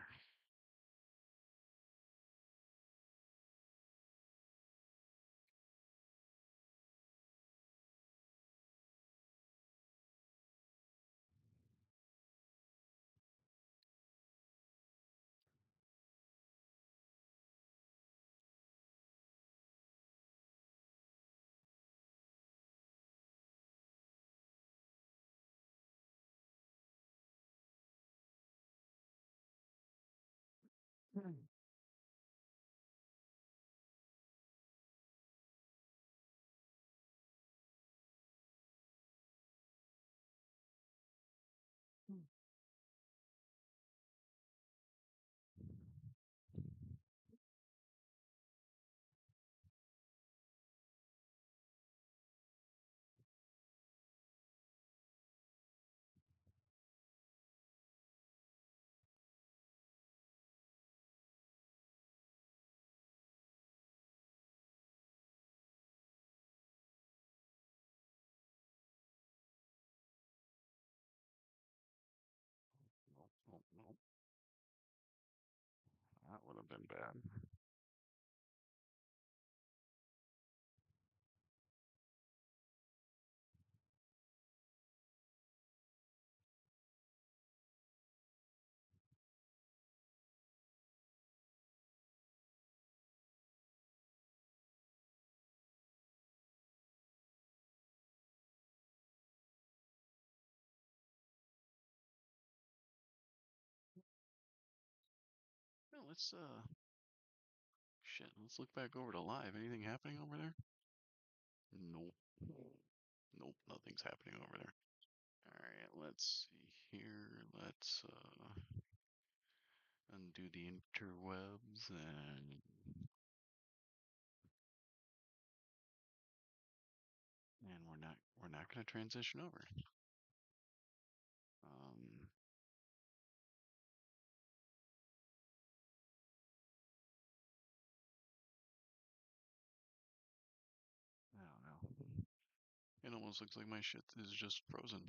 Hmm. No, no, no. That would have been bad. Well, shit, let's look back over to live. Anything happening over there? Nope. Nope, nothing's happening over there. All right, let's see here. Let's undo the interwebs and we're not going to transition over. Um, I don't know. It almost looks like my shit is just frozen.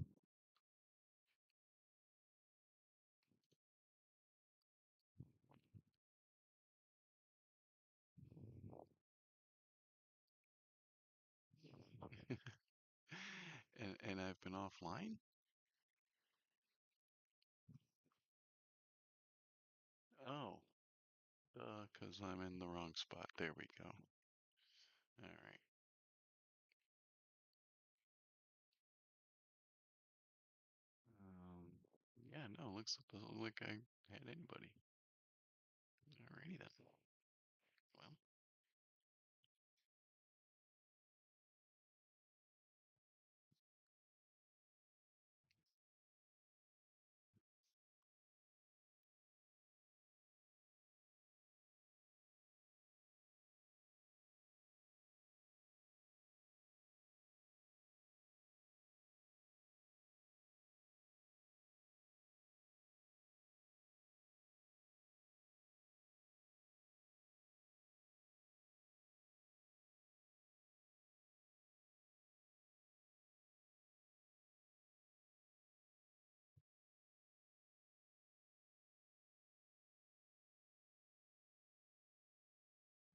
And I've been offline? Oh, because I'm in the wrong spot. There we go. All right. Um, yeah, no, doesn't look like I had anybody. Alrighty then. Well,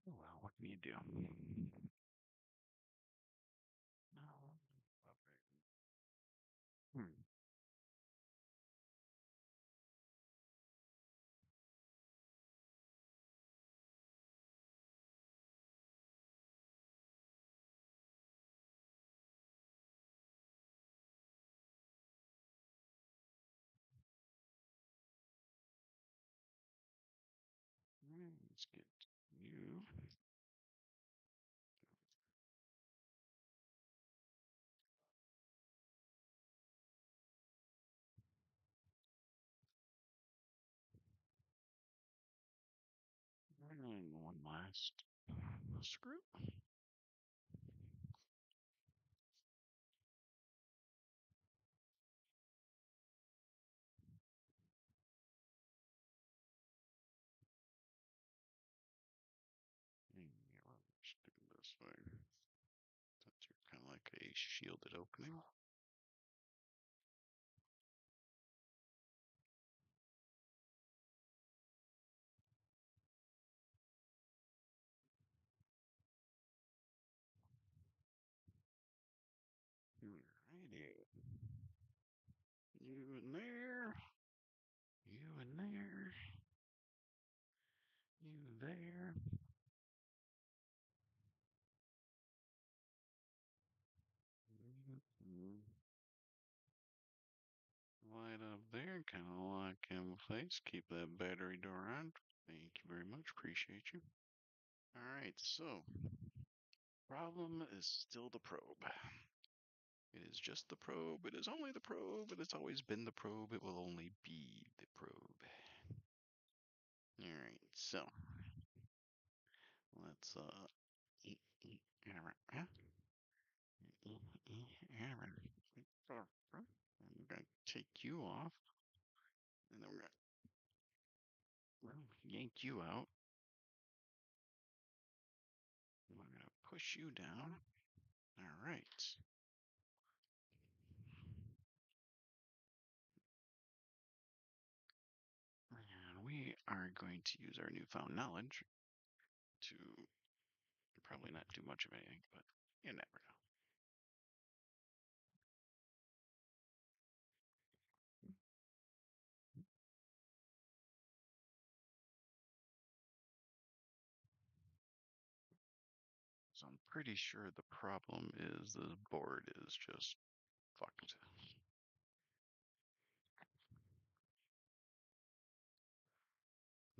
oh well, what can you do? No. Hmm. Let's get you. And one last screw. And let's do it this way. That's kind of like a shielded opening. Alrighty. You in there. You in there. You there. Light up there, kind of lock in place. Keep that battery door on. Thank you very much. Appreciate you. Alright, so problem is still the probe. It is just the probe. It is only the probe. It has always been the probe. It will only be the probe. Alright, so let's I'm gonna take you off, and then we're gonna yank you out. We're gonna push you down. All right. And we are going to use our newfound knowledge to probably not do much of anything, but you never know. So I'm pretty sure the problem is the board is just fucked.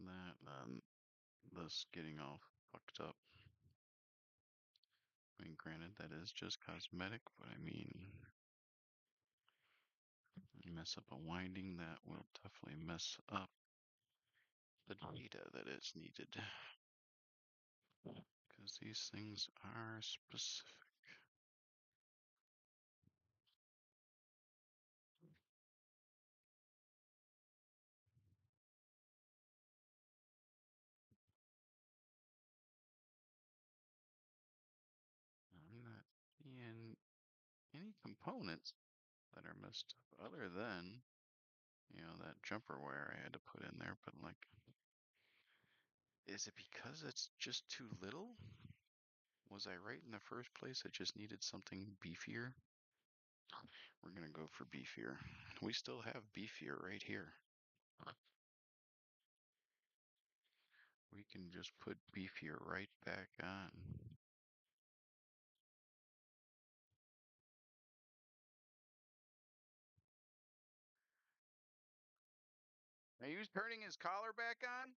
That this getting all fucked up. I mean, granted, that is just cosmetic, but I mean, you mess up a winding, that will definitely mess up the data that is needed. Because these things are specific. I'm not seeing any components that are messed up other than, that jumper wire I had to put in there. But, like, is it because it's just too little? Was I right in the first place? I just needed something beefier? We're going to go for beefier. We still have beefier right here. We can just put beefier right back on. Are you turning his collar back on?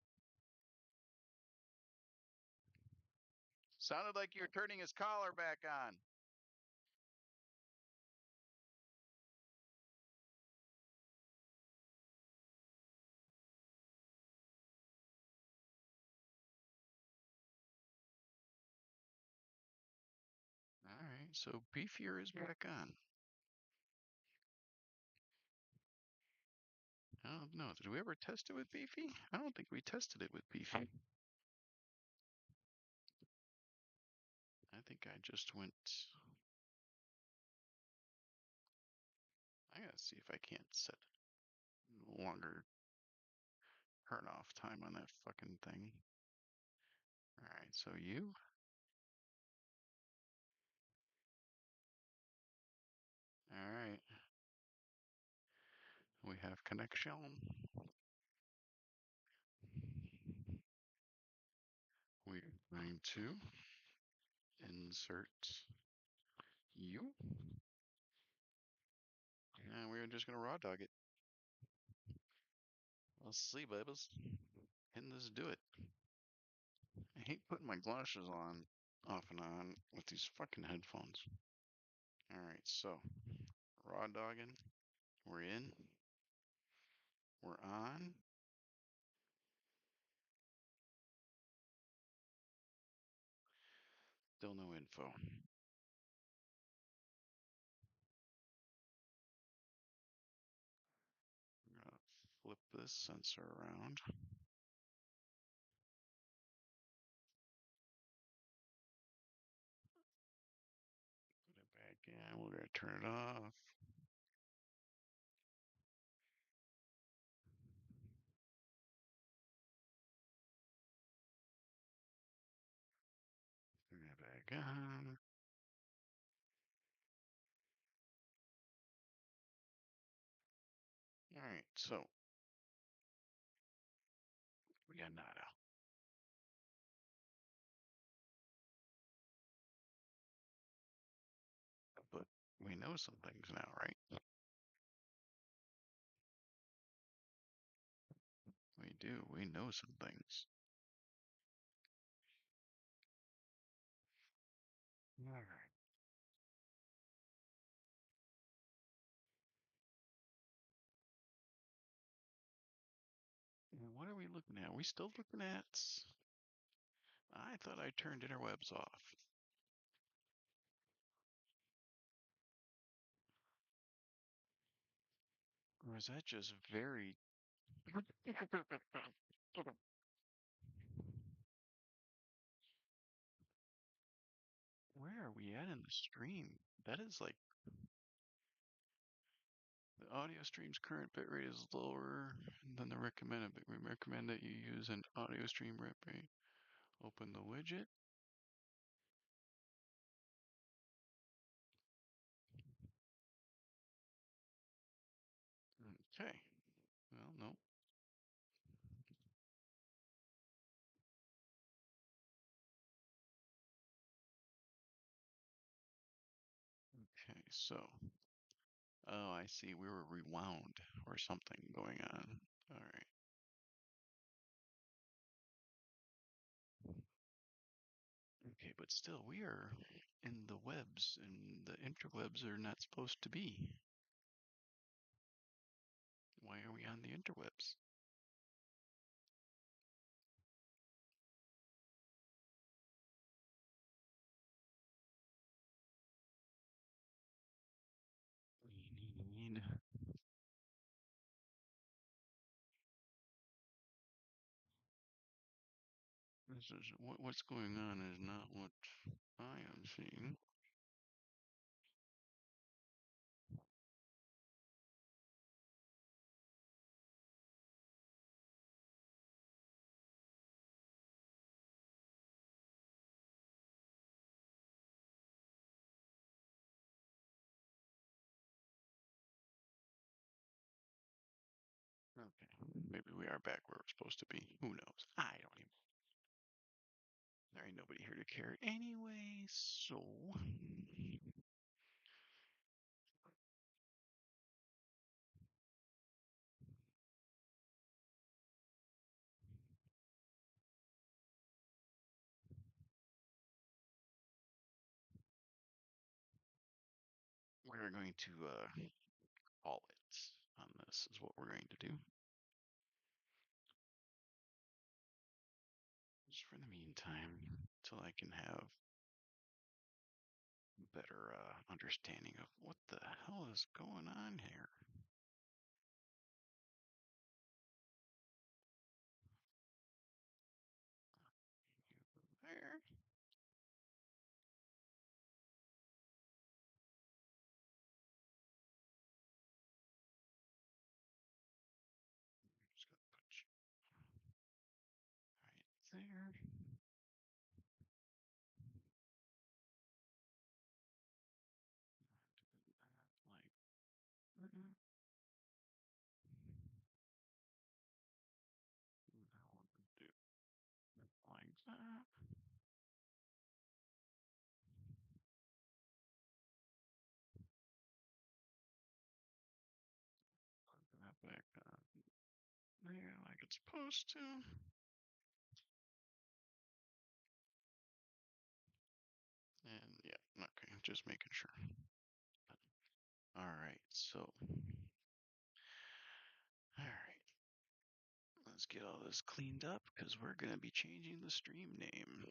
Sounded like you were turning his collar back on. All right, so beefier is back on. I don't know. Did we ever test it with beefy? I don't think we tested it with beefy. I think I just went. I gotta see if I can't set longer turn off time on that fucking thing. All right, so you. All right. We have connection. We're going to insert you. And we're just going to raw dog it. Let's see, babies. Can this do it? I hate putting my glasses on off and on with these fucking headphones. Alright, so raw dogging. We're in. We're on. Still no info. I'm gonna flip this sensor around. Put it back in. We're gonna turn it off. Turn it back on. Alright, so we got nada. But we know some things now, right? We do. We know some things. Alright. And what are we looking at? Are we still looking at? I thought I turned interwebs off. Or is that just very. Where are we at in the stream? That is like the audio stream's current bitrate is lower than the recommended, but we recommend that you use an audio stream bitrate. Open the widget. Okay. Well, no. Okay, so. Oh, I see. We were rewound or something going on. All right. Okay, but still, we are in the webs, and the interwebs are not supposed to be. Why are we on the interwebs? We need. This is what's going on is not what I am seeing. Okay, maybe we are back where we're supposed to be. Who knows? I don't even. There ain't nobody here to care anyway, so we're going to call it on this. Is what we're going to do. Just for the meantime, till I can have better understanding of what the hell is going on here. There. Just gonna put you right there. Like that. Now we're gonna do like that. Put that back on there like it's supposed to. just making sure. All right, so, all right, let's get all this cleaned up because we're going to be changing the stream name.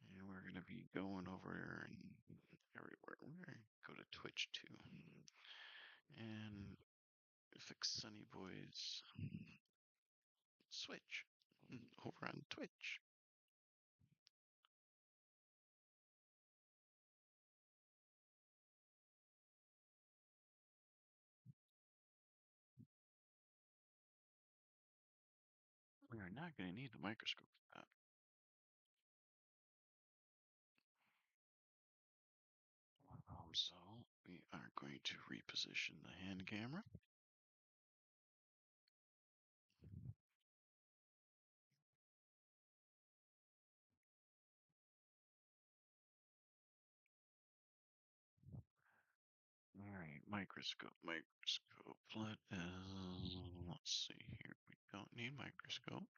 And we're going to be going over and everywhere. We're going to go to Twitch too. And fix Sunny Boy's Switch over on Twitch. We are not going to need the microscope for that. So we are going to reposition the hand camera. All right, microscope. Let's see here. We don't need microscope.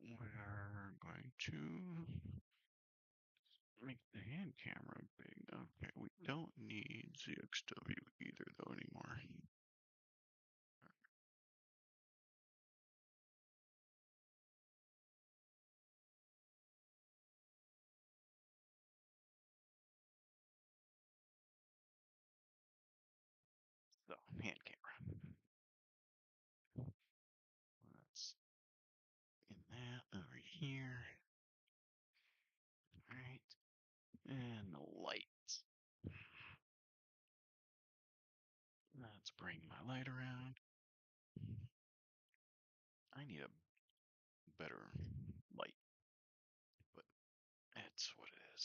We're going to make the hand camera big. Okay, we don't need ZXW either though anymore. So, hand camera. Let's in that over here. Alright. And the lights. Let's bring my light around. I need a better light, but that's what it is.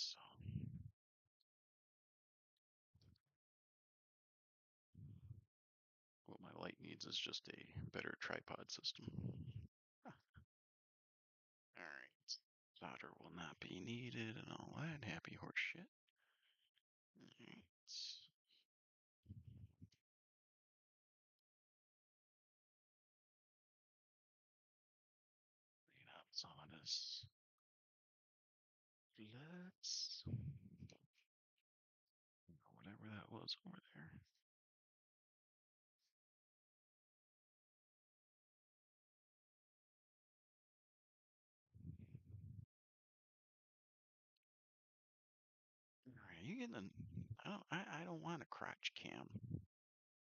So what my light needs is just a better tripod system. Alright. Solder will not be needed and all that happy horse shit. Alright. Clean up some of this. Let's whatever that was over there. Alright, you getting I don't want a crotch cam.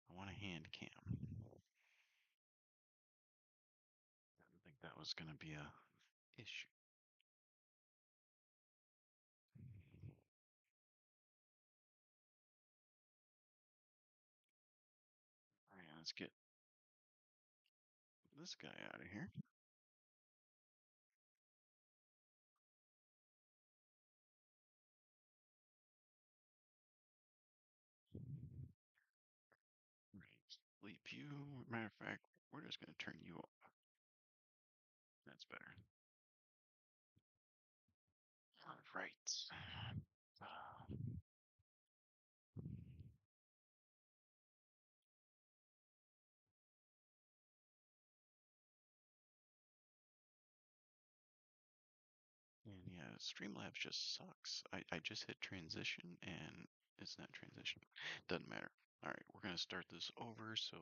I want a hand cam. I didn't think that was gonna be a issue. Alright, let's get this guy out of here. Right. Sleep you. Matter of fact, we're just gonna turn you off. That's better. Alright. And yeah, Streamlabs just sucks. I just hit transition and it's not transition. Doesn't matter. Alright, we're gonna start this over, so